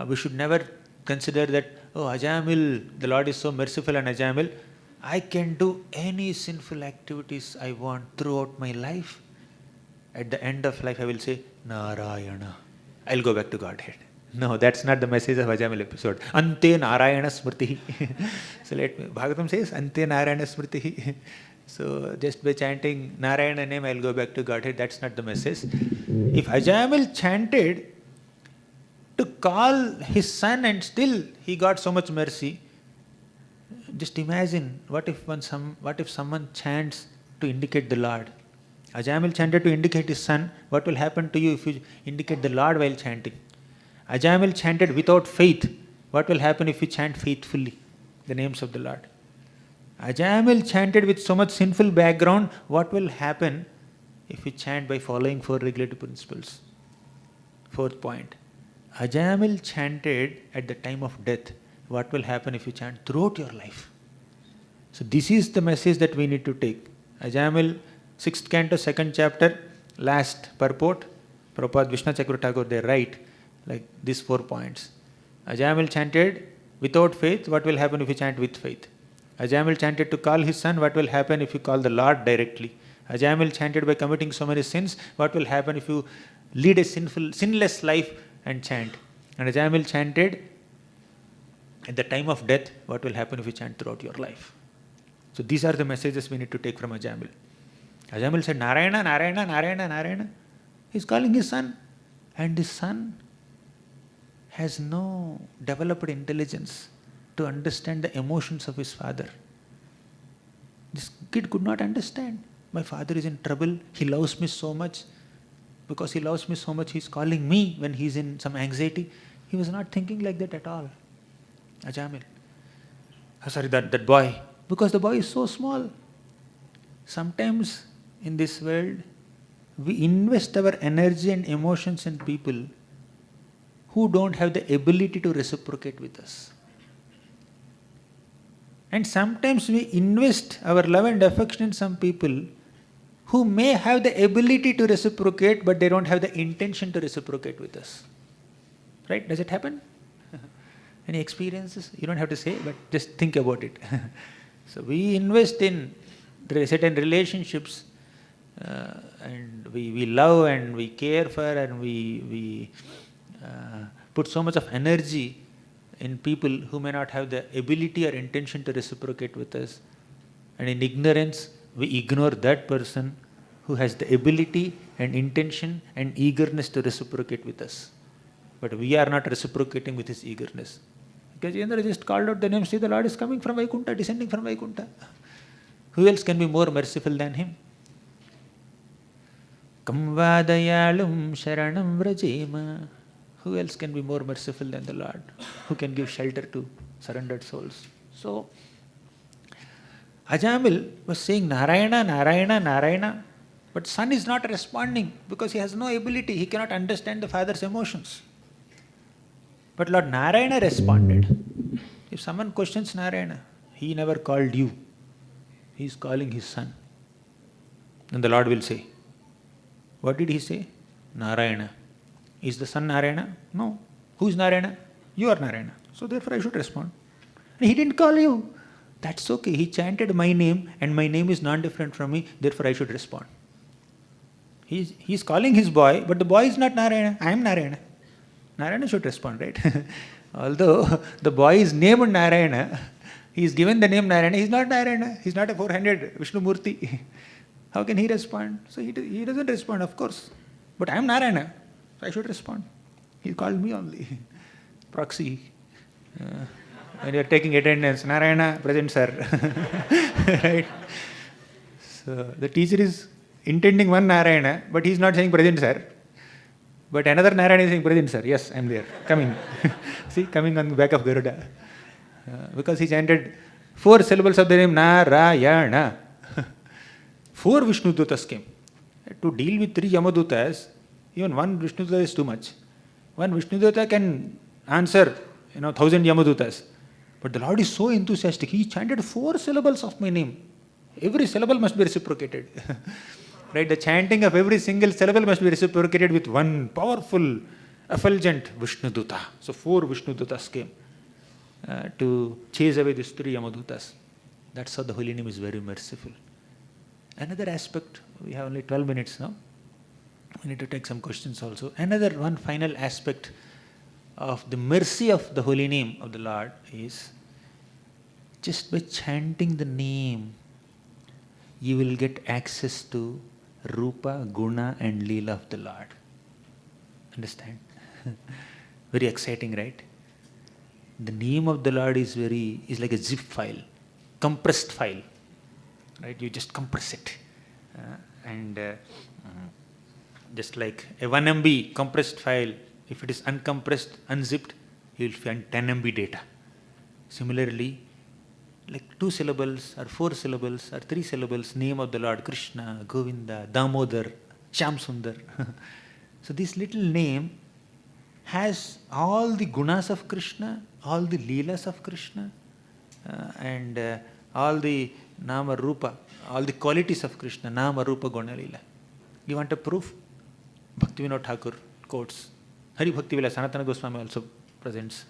we should never consider that, oh, Ajamil, the Lord is so merciful and Ajamil, I can do any sinful activities I want throughout my life. At the end of life, I will say, Narayana. I'll go back to Godhead. No, that's not the message of Ajamil episode. Ante Narayana Smriti. So Bhagavatam says, Ante Narayana Smriti. So just by chanting Narayana name, I'll go back to Godhead. That's not the message. If Ajamil chanted to call his son and still he got so much mercy, just imagine what if someone chants to indicate the Lord. Ajamil chanted to indicate his son. What will happen to you if you indicate the Lord while chanting? Ajamil chanted without faith. What will happen if you chant faithfully the names of the Lord? Ajamil chanted with so much sinful background. What will happen if you chant by following 4 regulative principles? 4th point. Ajamil chanted at the time of death. What will happen if you chant throughout your life? So this is the message that we need to take. Ajamil, 6th canto, 2nd chapter, last purport. Prabhupada, Vishnu Chakravarti Thakur, they write like these 4 points. Ajamil chanted without faith. What will happen if you chant with faith? Ajamil chanted to call his son. What will happen if you call the Lord directly? Ajamil chanted by committing so many sins. What will happen if you lead a sinless life and chant? And Ajamil chanted at the time of death. What will happen if you chant throughout your life? So these are the messages we need to take from Ajamil. Ajamil said, Narayana, Narayana, Narayana, Narayana. He's calling his son. And his son has no developed intelligence to understand the emotions of his father. This kid could not understand. My father is in trouble. He loves me so much. Because he loves me so much, he's calling me when he's in some anxiety. He was not thinking like that at all. Ajamil. That boy. Because the boy is so small. Sometimes in this world, we invest our energy and emotions in people who don't have the ability to reciprocate with us. And sometimes we invest our love and affection in some people who may have the ability to reciprocate, but they don't have the intention to reciprocate with us. Right? Does it happen? Any experiences? You don't have to say, but just think about it. So we invest in certain relationships and we love and we care for and we put so much of energy in people who may not have the ability or intention to reciprocate with us. And in ignorance, we ignore that person who has the ability and intention and eagerness to reciprocate with us. But we are not reciprocating with his eagerness. Because Yendra just called out the name, see the Lord is coming from Vaikuntha, descending from Vaikuntha. Who else can be more merciful than him? Kamvadayalum sharanam vrajema. Who else can be more merciful than the Lord? Who can give shelter to surrendered souls? So, Ajamil was saying Narayana, Narayana, Narayana. But son is not responding because he has no ability. He cannot understand the father's emotions. But Lord Narayana responded. If someone questions Narayana, he never called you. He is calling his son. Then the Lord will say, what did he say? Narayana. Is the son Narayana? No. Who is Narayana? You are Narayana. So therefore I should respond. And he didn't call you. That's okay. He chanted my name and my name is non-different from me. Therefore I should respond. He's calling his boy, but the boy is not Narayana. I am Narayana. Narayana should respond, right? Although the boy is named Narayana, he is given the name Narayana. He is not Narayana. He is not a 400 Vishnu Murti. How can he respond? So he doesn't respond, of course. But I am Narayana. So I should respond. He called me only. Proxy. When you are taking attendance, Narayana, present sir. Right? So the teacher is intending one Narayana, but he is not saying present sir. But another Narayana is saying present sir. Yes, I am there. Coming. See, coming on the back of Garuda. Because he chanted 4 syllables of the name Narayana. 4 Vishnu Dutas came. To deal with 3 Yamadutas, even 1 Vishnu Duta is too much. 1 Vishnu Duta can answer 1,000 Yamadutas. But the Lord is so enthusiastic. He chanted 4 syllables of my name. Every syllable must be reciprocated. Right? The chanting of every single syllable must be reciprocated with 1 powerful, effulgent Vishnu Duta. So 4 Vishnu Dutas came to chase away these 3 Yamadutas. That's how the holy name is very merciful. Another aspect, we have only 12 minutes now. We need to take some questions also. Another one final aspect of the mercy of the holy name of the Lord is just by chanting the name, you will get access to Rupa, Guna and Leela of the Lord. Understand? Very exciting, right? The name of the Lord is like a zip file, compressed file, right? You just compress it. Just like a 1 MB compressed file, if it is uncompressed, unzipped, you will find 10 MB data. Similarly, like 2 syllables or 4 syllables or 3 syllables, name of the Lord, Krishna, Govinda, Damodar, Shyam Sundar. So this little name has all the gunas of Krishna, all the leelas of Krishna, and all the nama rupa, all the qualities of Krishna, nama rupa guna leela. You want a proof? Bhaktivinoda Thakur quotes. Hari Bhakti Vila Sanatana Goswami also presents.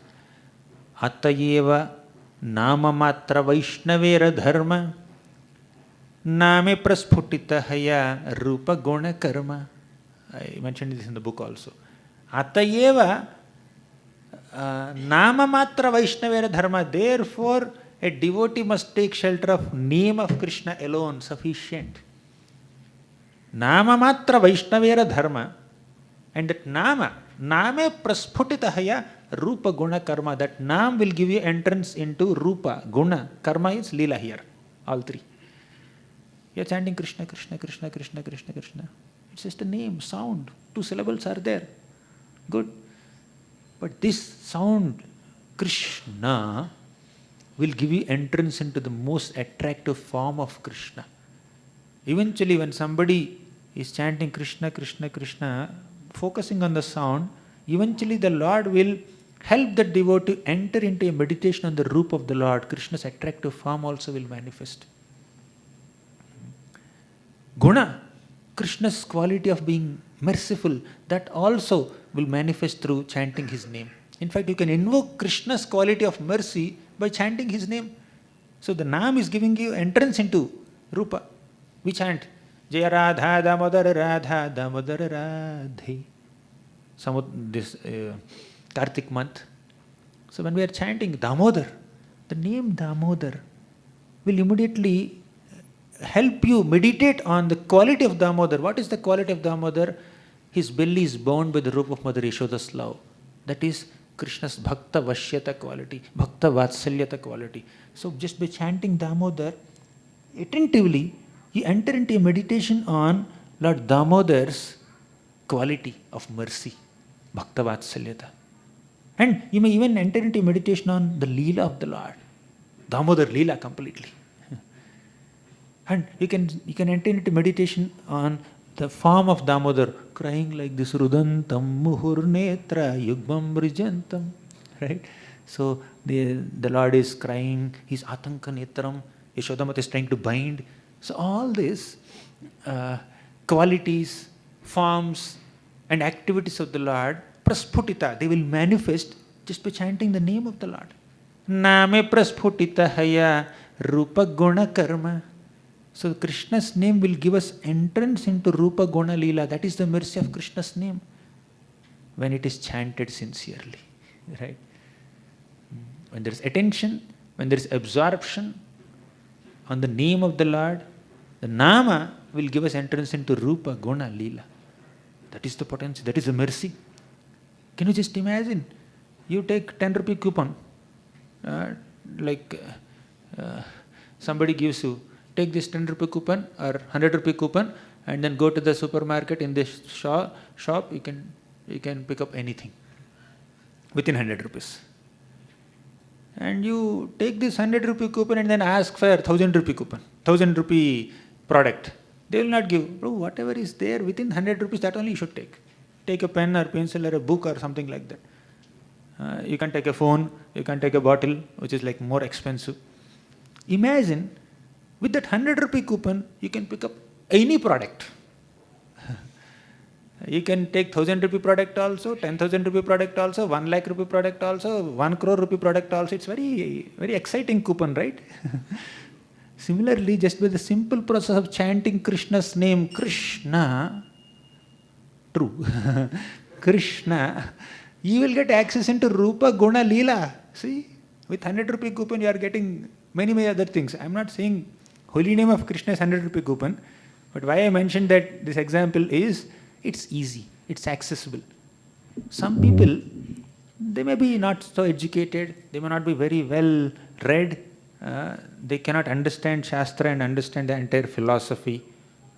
Atayeva nama matra vaishnavera dharma name prasphutita haya rupa guna karma. I mentioned this in the book also. Atayeva nama matra vaishnavera dharma. Therefore, a devotee must take shelter of name of Krishna alone, sufficient. Nama matra vaishnavera dharma. And that nama, name prasphutita haya rupa guna karma. That nam will give you entrance into rupa, guna. Karma is leela here. All 3. You are chanting Krishna, Krishna, Krishna, Krishna, Krishna, Krishna. It's just a name, sound. 2 syllables are there. Good. But this sound, Krishna, will give you entrance into the most attractive form of Krishna. Eventually, when somebody is chanting Krishna, Krishna, Krishna, focusing on the sound, eventually the Lord will help the devotee to enter into a meditation on the roop of the Lord. Krishna's attractive form also will manifest. Guna, Krishna's quality of being merciful, that also will manifest through chanting his name. In fact, you can invoke Krishna's quality of mercy by chanting his name. So the Naam is giving you entrance into Rupa. We chant Jaya Radha Damodara Radha Damodara Radhe. This Kartik month. So when we are chanting Damodar, the name Damodar will immediately help you meditate on the quality of Damodar. What is the quality of Damodar? His belly is bound by the rope of Mother Yashoda's love. That is Krishna's Bhakta Vashyata quality, Bhakta Vatsalyata quality. So just by chanting Damodar, attentively, you enter into a meditation on Lord Damodar's quality of mercy, Bhakta Vatsalyata. And you may even enter into a meditation on the Leela of the Lord, Damodar Leela completely. And you can enter into meditation on the form of Damodar, crying like this, Rudantam Muhurnetra Yugbam Brijantam. Right? So the Lord is crying, he's Atanka Netram, Yashodamata is trying to bind. So all these qualities, forms and activities of the Lord, prasphutita, they will manifest just by chanting the name of the Lord. Name prasphutita haya rupa guna karma. So Krishna's name will give us entrance into Rupa Guna Leela. That is the mercy of Krishna's name when it is chanted sincerely. Right? When there is attention, when there is absorption on the name of the Lord, the Nama will give us entrance into Rupa Guna Leela. That is the potential, that is the mercy. Can you just imagine? You take 10 rupee coupon, somebody gives you, take this 10 rupee coupon or 100 rupee coupon and then go to the supermarket in this shop, you can pick up anything within 100 rupees. And you take this 100 rupee coupon and then ask for 1000 rupee coupon, 1000 rupee product. They will not give. Bro, whatever is there within 100 rupees, that only you should take. Take a pen or pencil or a book or something like that. You can take a phone, you can take a bottle, which is like more expensive. Imagine, with that 100 rupee coupon, you can pick up any product. You can take 1000 rupee product also, 10,000 rupee product also, 1 lakh rupee product also, 1 crore rupee product also. It's very, very exciting coupon, right? Similarly, just with the simple process of chanting Krishna's name, Krishna, true. Krishna, you will get access into Rupa Guna Leela. See, with 100 rupee coupon you are getting many other things. I am not saying holy name of Krishna is 100 rupee coupon, but why I mentioned that this example is, it's easy, it's accessible. Some people, they may be not so educated, they may not be very well read, they cannot understand Shastra and understand the entire philosophy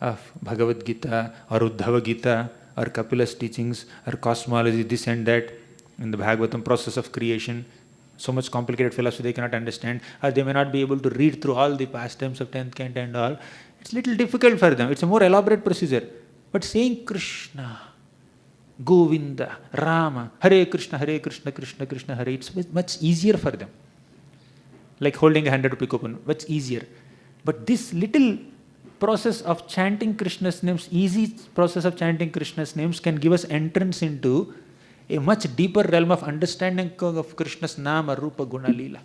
of Bhagavad Gita or Uddhava Gita or Kapila's teachings or cosmology, this and that, in the Bhagavatam process of creation. So much complicated philosophy they cannot understand, or they may not be able to read through all the pastimes of 10th canto and all. It's little difficult for them. It's a more elaborate procedure. But saying Krishna, Govinda, Rama, Hare Krishna, Krishna Krishna, Hare, it's much easier for them. Like holding a 100 rupee coupon, much easier. But this little process of chanting Krishna's names, easy process of chanting Krishna's names, can give us entrance into a much deeper realm of understanding of Krishna's Nama, Rupa, Guna, Leela.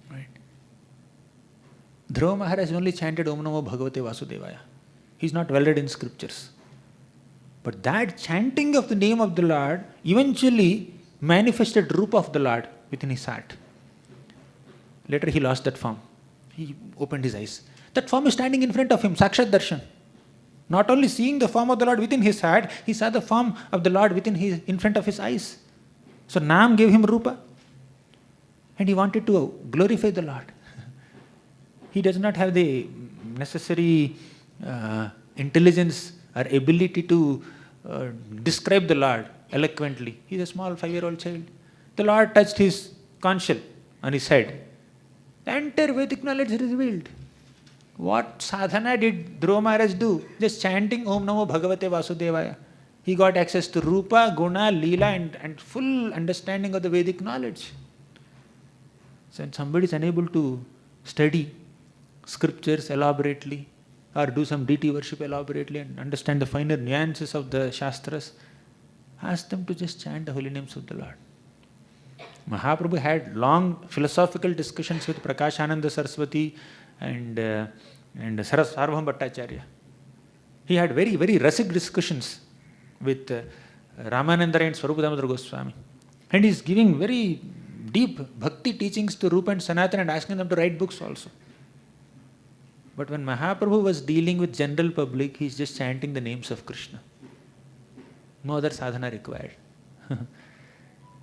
Right? Dhruva Maharaj only chanted Om Namo Bhagavate Vasudevaya. He is not well read in scriptures. But that chanting of the name of the Lord eventually manifested Rupa of the Lord within his heart. Later he lost that form. He opened his eyes. That form is standing in front of him, Sakshat Darshan. Not only seeing the form of the Lord within his heart, he saw the form of the Lord in front of his eyes. So Nam gave him Rupa. And he wanted to glorify the Lord. He does not have the necessary intelligence or ability to describe the Lord eloquently. He is a small 5-year-old child. The Lord touched his conch shell on his head. The entire Vedic knowledge is revealed. What sadhana did Dhruva Maharaj do? Just chanting Om Namo Bhagavate Vasudevaya. He got access to Rupa, Guna, Leela and full understanding of the Vedic knowledge. So when somebody is unable to study scriptures elaborately or do some deity worship elaborately and understand the finer nuances of the Shastras, ask them to just chant the holy names of the Lord. Mahaprabhu had long philosophical discussions with Prakashananda Saraswati and Sarvabhauma Bhattacharya. He had very rasic discussions with Ramananda and Swarupa Damodara Goswami. And he is giving very deep bhakti teachings to Rupa and Sanatana and asking them to write books also. But when Mahaprabhu was dealing with general public, he is just chanting the names of Krishna. No other sadhana required.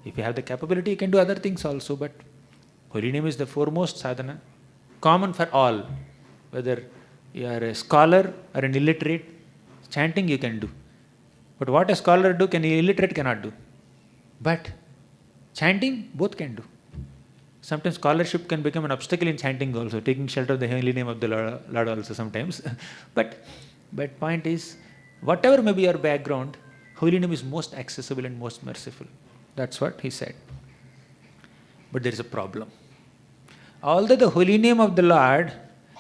If you have the capability, you can do other things also, but holy name is the foremost sadhana, common for all. Whether you are a scholar or an illiterate, chanting you can do. But what a scholar do, an illiterate cannot do. But chanting, both can do. Sometimes scholarship can become an obstacle in chanting also, taking shelter of the holy name of the Lord also sometimes. But point is, whatever may be your background, holy name is most accessible and most merciful. That's what he said. But there is a problem. Although the holy name of the Lord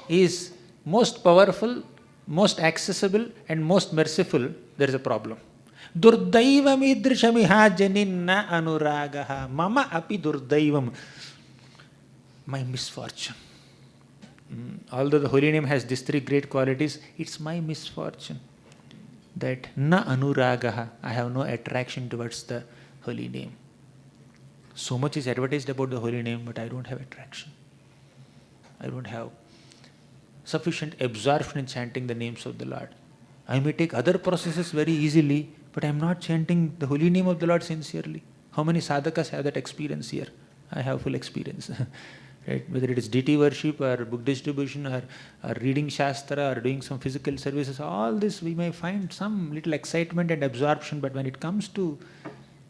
is most powerful, most accessible and most merciful, there is a problem. Durdaivam idrishamiha janinna anuragaha mama api durdaivam. My misfortune. Although the holy name has these 3 great qualities, it's my misfortune that na anuragaha, I have no attraction towards the holy name. So much is advertised about the holy name, but I don't have attraction. I don't have sufficient absorption in chanting the names of the Lord. I may take other processes very easily, but I am not chanting the holy name of the Lord sincerely. How many sadhakas have that experience here? I have full experience. Right? Whether it is deity worship or book distribution or reading Shastra or doing some physical services, all this we may find some little excitement and absorption, but when it comes to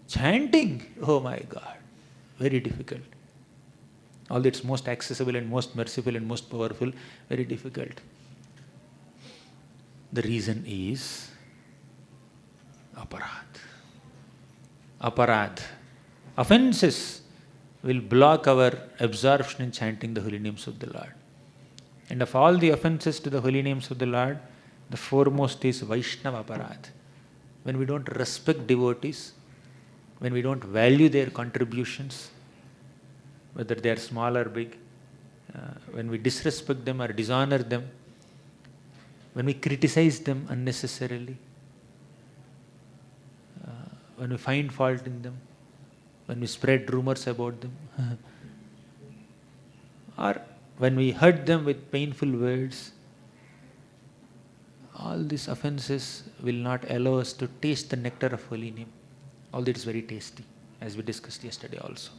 chanting, oh my God, very difficult. Although it's most accessible and most merciful and most powerful, very difficult. The reason is aparad. Aparad. Offenses will block our absorption in chanting the holy names of the Lord. And of all the offenses to the holy names of the Lord, the foremost is Vaishnava aparad. When we don't respect devotees, when we don't value their contributions, whether they are small or big, when we disrespect them or dishonor them, when we criticize them unnecessarily, when we find fault in them, when we spread rumors about them, or when we hurt them with painful words, all these offenses will not allow us to taste the nectar of holy name, although it is very tasty, as we discussed yesterday also.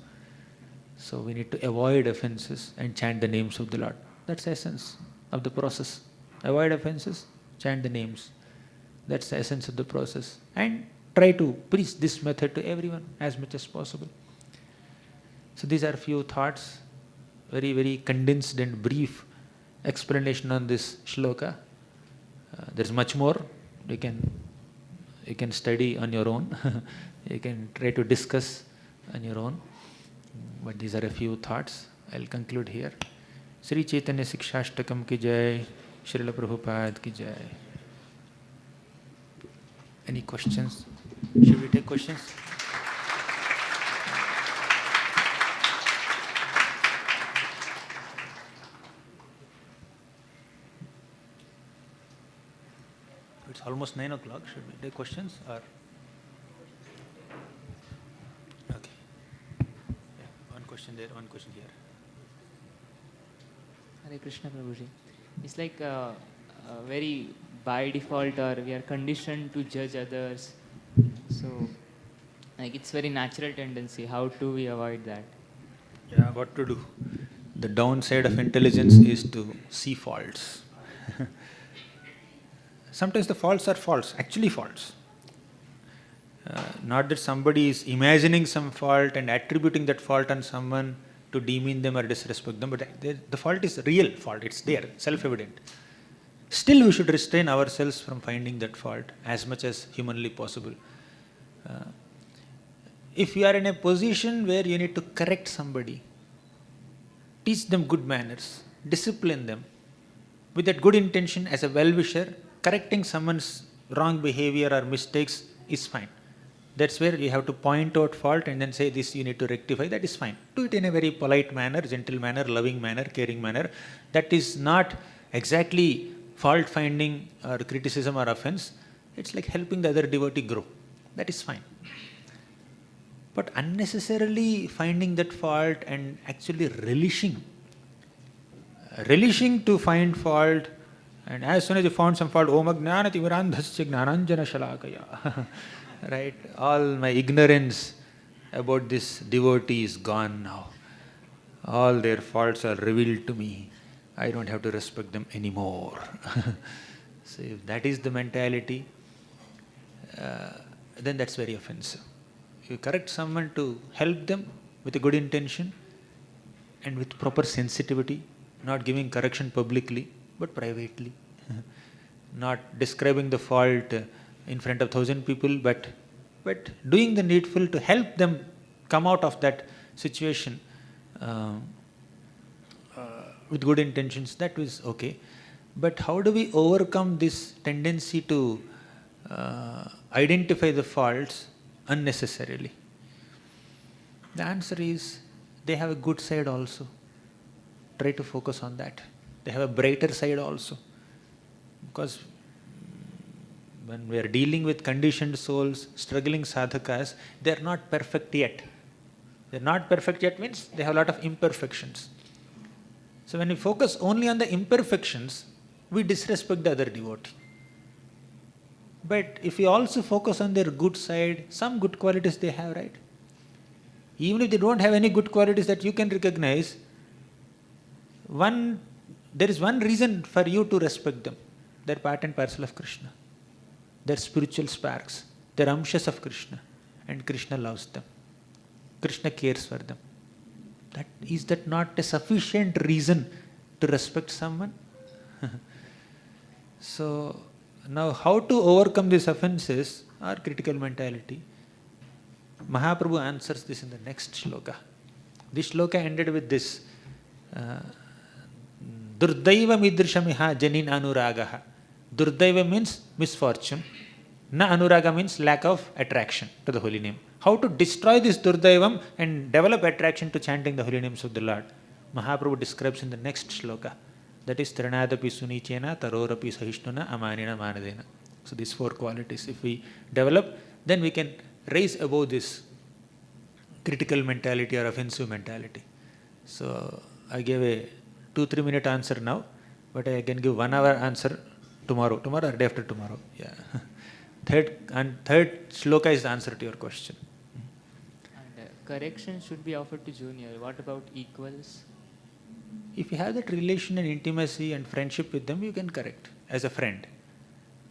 So we need to avoid offenses and chant the names of the Lord. That's the essence of the process. Avoid offenses, chant the names. That's the essence of the process. And try to preach this method to everyone as much as possible. So these are few thoughts, very, very condensed and brief explanation on this shloka. There's much more. You can study on your own. You can try to discuss on your own. But these are a few thoughts. I'll conclude here. Sri Chaitanya Śikṣāṣṭakam ki jai, Srila Prabhupada ki jai. Any questions? Should we take questions? It's almost 9 o'clock. Should we take questions or? Okay. Yeah, one question there, one question here. Hare Krishna, Prabhuji. It's like very by default, or we are conditioned to judge others. So, like, it's very natural tendency. How do we avoid that? Yeah, what to do? The downside of intelligence is to see faults. Sometimes the faults are false, actually faults. Not that somebody is imagining some fault and attributing that fault on someone to demean them or disrespect them, but the fault is real fault, it's there, self-evident. Still we should restrain ourselves from finding that fault as much as humanly possible. If you are in a position where you need to correct somebody, teach them good manners, discipline them, with that good intention as a well-wisher, correcting someone's wrong behavior or mistakes is fine. That's where you have to point out fault and then say this you need to rectify, that is fine. Do it in a very polite manner, gentle manner, loving manner, caring manner. That is not exactly fault finding or criticism or offense. It's like helping the other devotee grow. That is fine. But unnecessarily finding that fault and actually relishing to find fault, and as soon as you found some fault, Om Ajnanati Virandhasya Gnananjana Shalakaya. Right? All my ignorance about this devotee is gone now. All their faults are revealed to me. I don't have to respect them anymore. So if that is the mentality, then that's very offensive. You correct someone to help them with a good intention and with proper sensitivity, not giving correction publicly, but privately. Not describing the fault in front of 1,000 people, but doing the needful to help them come out of that situation with good intentions. That is okay. But how do we overcome this tendency to identify the faults unnecessarily? The answer is, they have a good side also. Try to focus on that. They have a brighter side also. Because when we are dealing with conditioned souls, struggling sadhakas, they are not perfect yet. They are not perfect yet means they have a lot of imperfections. So when we focus only on the imperfections, we disrespect the other devotee. But if we also focus on their good side, some good qualities they have, right? Even if they don't have any good qualities that you can recognize, there is one reason for you to respect them. They're part and parcel of Krishna. They're spiritual sparks. They're amshas of Krishna. And Krishna loves them. Krishna cares for them. Is that not a sufficient reason to respect someone? So, now how to overcome these offenses or critical mentality? Mahaprabhu answers this in the next shloka. This shloka ended with this. Durdaiva midrishamiha janin anuragaha. Durdaiva means misfortune. Na anuraga means lack of attraction to the holy name. How to destroy this durdaivam and develop attraction to chanting the holy names of the Lord? Mahaprabhu describes in the next shloka. That is Taranadapi Sunichena, Tarorapi Sahishnuna, Amanina Manadena. So these 4 qualities, if we develop, then we can rise above this critical mentality or offensive mentality. So I gave a 2-3 minute answer now, but I can give 1 hour answer tomorrow or day after tomorrow. Yeah. Third shloka is the answer to your question. And correction should be offered to junior. What about equals? If you have that relation and intimacy and friendship with them, you can correct as a friend.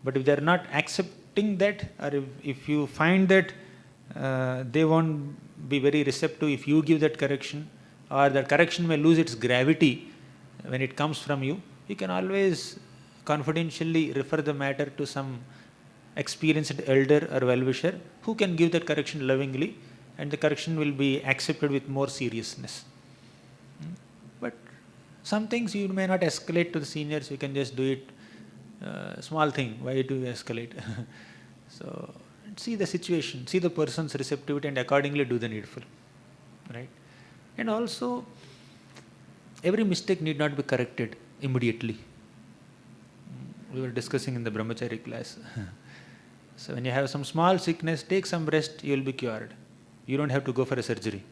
But if they are not accepting that, or if you find that they won't be very receptive if you give that correction, or the correction may lose its gravity when it comes from you, you can always confidentially refer the matter to some experienced elder or well-wisher who can give that correction lovingly, and the correction will be accepted with more seriousness. But some things you may not escalate to the seniors, you can just do it, small thing, why do you escalate? So, see the situation, see the person's receptivity and accordingly do the needful, right? And also, every mistake need not be corrected immediately. We were discussing in the brahmachari class. So when you have some small sickness, take some rest, you will be cured. You don't have to go for a surgery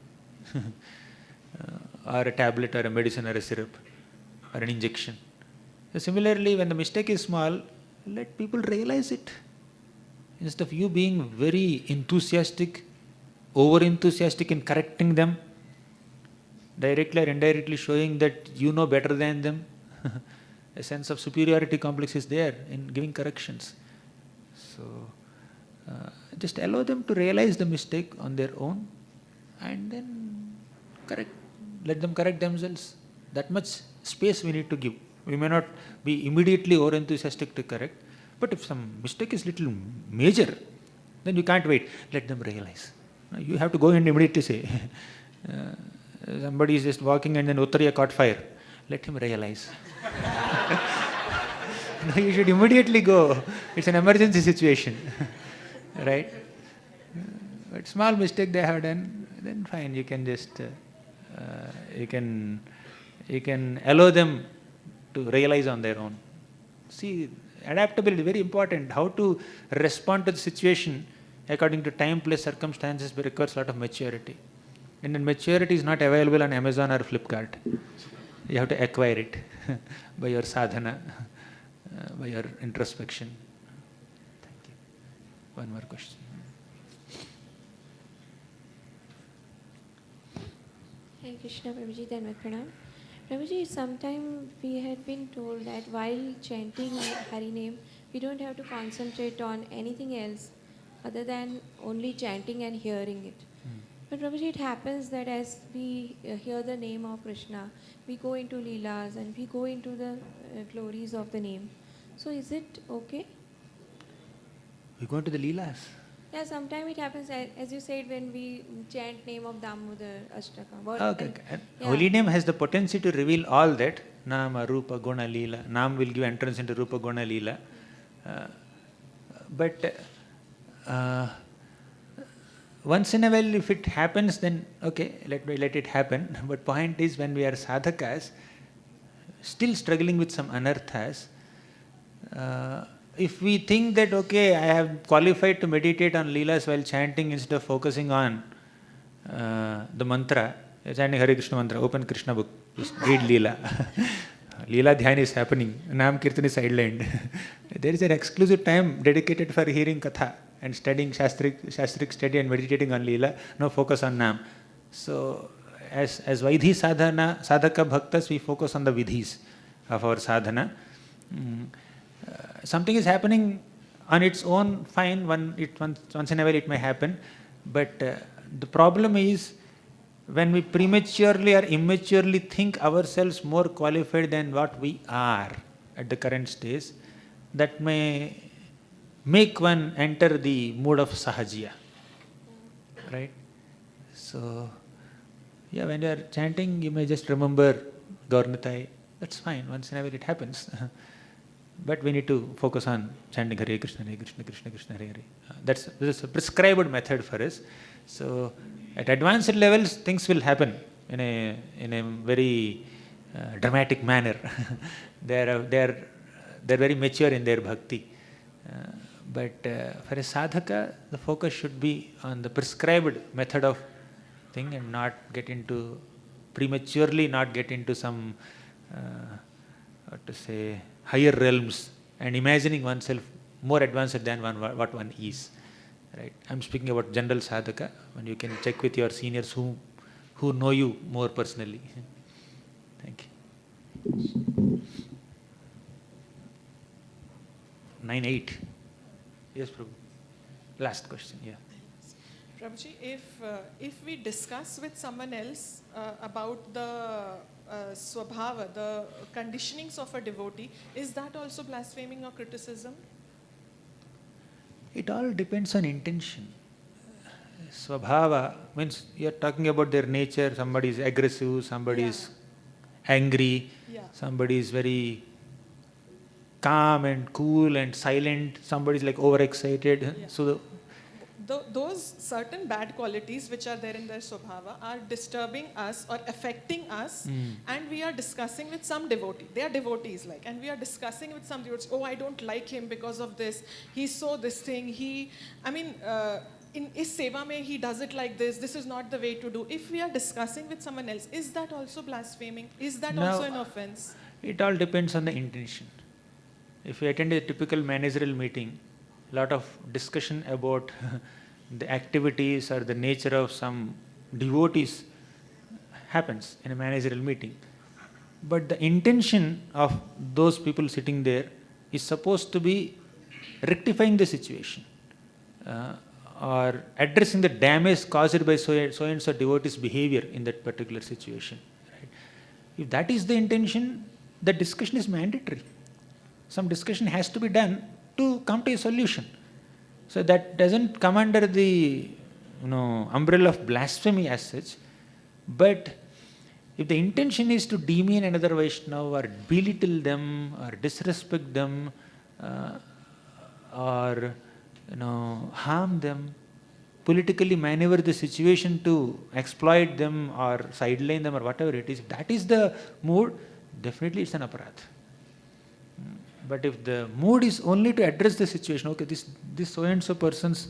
or a tablet or a medicine or a syrup or an injection. So similarly, when the mistake is small, let people realize it. Instead of you being very enthusiastic, over-enthusiastic in correcting them, directly or indirectly showing that you know better than them, a sense of superiority complex is there in giving corrections. So, just allow them to realize the mistake on their own and then correct. Let them correct themselves. That much space we need to give. We may not be immediately over-enthusiastic to correct, but if some mistake is little major, then you can't wait. Let them realize. You have to go and immediately say, somebody is just walking and then Uttariya caught fire. Let him realize. No, you should immediately go. It's an emergency situation. Right? But small mistake they have done, then fine, you can just, you can allow them to realize on their own. See, adaptability, very important. How to respond to the situation according to time, place, circumstances requires a lot of maturity. And then maturity is not available on Amazon or Flipkart. You have to acquire it by your sadhana, by your introspection. Thank you. One more question. Hare Krishna, Prabhuji, Dhanvat Pranam. Prabhuji, sometime we had been told that while chanting Hari name, we don't have to concentrate on anything else other than only chanting and hearing it. But Prabhuji, it happens that as we hear the name of Krishna, we go into Leelas and we go into the glories of the name. So is it okay? We go into the Leelas. Yeah, sometimes it happens, as you said, when we chant name of Damodar, Ashtakam. Okay. Holy name has the potency to reveal all that. Nama, Rupa, Guna, Leela. Nam will give entrance into Rupa, Guna, Leela. But once in a while, if it happens, then okay, let it happen. But point is, when we are sadhakas, still struggling with some anarthas, if we think that, okay, I have qualified to meditate on Leelas while chanting instead of focusing on the mantra, chanting Hare Krishna mantra, open Krishna book, just read Leela. Leela Dhyan is happening, Nam Kirtan is sidelined. There is an exclusive time dedicated for hearing Katha and studying Shastric study and meditating on Leela, no focus on Nam. So, as Vaidhi sadhana, sadhaka bhaktas, we focus on the vidhis of our sadhana. Something is happening on its own, fine, once in a while it may happen, but the problem is when we prematurely or immaturely think ourselves more qualified than what we are at the current stage, that may make one enter the mood of sahajiya, right? So, yeah, when you are chanting, you may just remember Gauranga, that's fine, once in a while it happens. But we need to focus on chanting Hare Krishna, Hare Krishna, Krishna Krishna, Hare Hare. This is a prescribed method for us. So, at advanced levels, things will happen in a very dramatic manner. They are very mature in their bhakti. But for a sadhaka, the focus should be on the prescribed method of thing and not get into prematurely, not get into some higher realms and imagining oneself more advanced than what one is. Right? I'm speaking about general sadhaka, when you can check with your seniors who know you more personally. Thank you. 9-8. Yes, Prabhu. Last question, yeah. Prabhuji, if we discuss with someone else about the swabhava, the conditionings of a devotee, is that also blaspheming or criticism? It all depends on intention. Swabhava means you're talking about their nature. Somebody is aggressive, somebody is angry, somebody is very calm and cool and silent, somebody is like overexcited. Yeah. So those certain bad qualities which are there in their swabhava are disturbing us or affecting us, and we are discussing with some devotee. They are devotees, and we are discussing with some devotees. Oh, I don't like him because of this. He saw this thing. In is seva mein he does it like this. This is not the way to do. If we are discussing with someone else, is that also blaspheming? Is that also an offense? It all depends on the intention. If you attend a typical managerial meeting, a lot of discussion about the activities or the nature of some devotees happens in a managerial meeting. But the intention of those people sitting there is supposed to be rectifying the situation or addressing the damage caused by so and so devotee's behavior in that particular situation. Right? If that is the intention, the discussion is mandatory. Some discussion has to be done to come to a solution. So that doesn't come under the umbrella of blasphemy as such. But if the intention is to demean another Vaishnava or belittle them or disrespect them or harm them, politically maneuver the situation to exploit them or sideline them or whatever it is, if that is the mood, definitely it's an aparadh. But if the mood is only to address the situation, okay, this so and so person's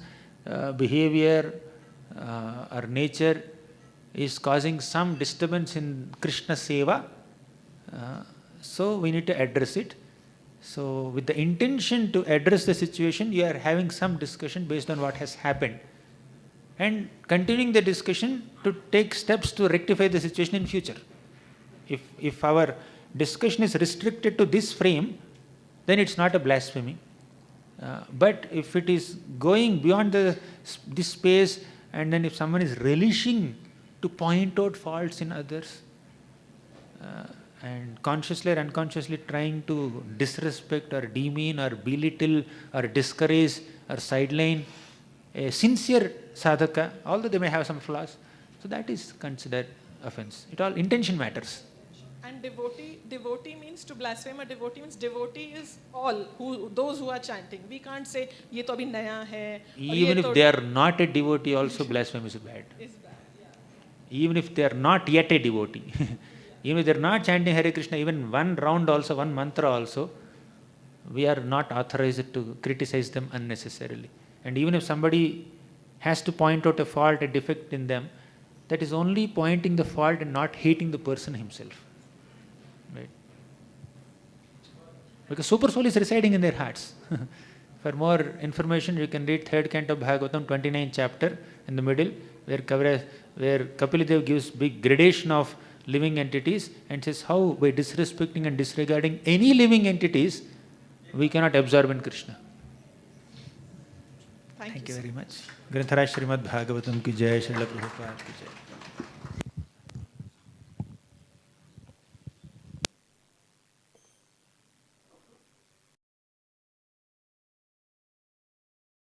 behavior or nature is causing some disturbance in Krishna seva, so we need to address it. So with the intention to address the situation, you are having some discussion based on what has happened and continuing the discussion to take steps to rectify the situation in future. If our discussion is restricted to this frame, then it's not a blasphemy. But if it is going beyond this space, and then if someone is relishing to point out faults in others, and consciously or unconsciously trying to disrespect or demean or belittle or discourage or sideline a sincere sadhaka, although they may have some flaws, so that is considered offense. It all intention matters. And devotee means, to blaspheme a devotee means devotee is all those who are chanting. We can't say ye to abhi naya hai. Even if they are not a devotee, also blasphemy is bad. Is bad, yeah. Even if they are not yet a devotee, even if they are not chanting Hare Krishna, even one round also, one mantra also, we are not authorized to criticize them unnecessarily. And even if somebody has to point out a fault, a defect in them, that is only pointing the fault and not hating the person himself. Right? Because Super Soul is residing in their hearts. For more information, you can read 3rd canto of Bhagavatam, 29th chapter, in the middle, where Kapila Dev gives big gradation of living entities and says how by disrespecting and disregarding any living entities, we cannot absorb in Krishna. Thank Thank you you very much. Grantharaj Srimad Bhagavatam ki jai, Srila Prabhupada ki jai.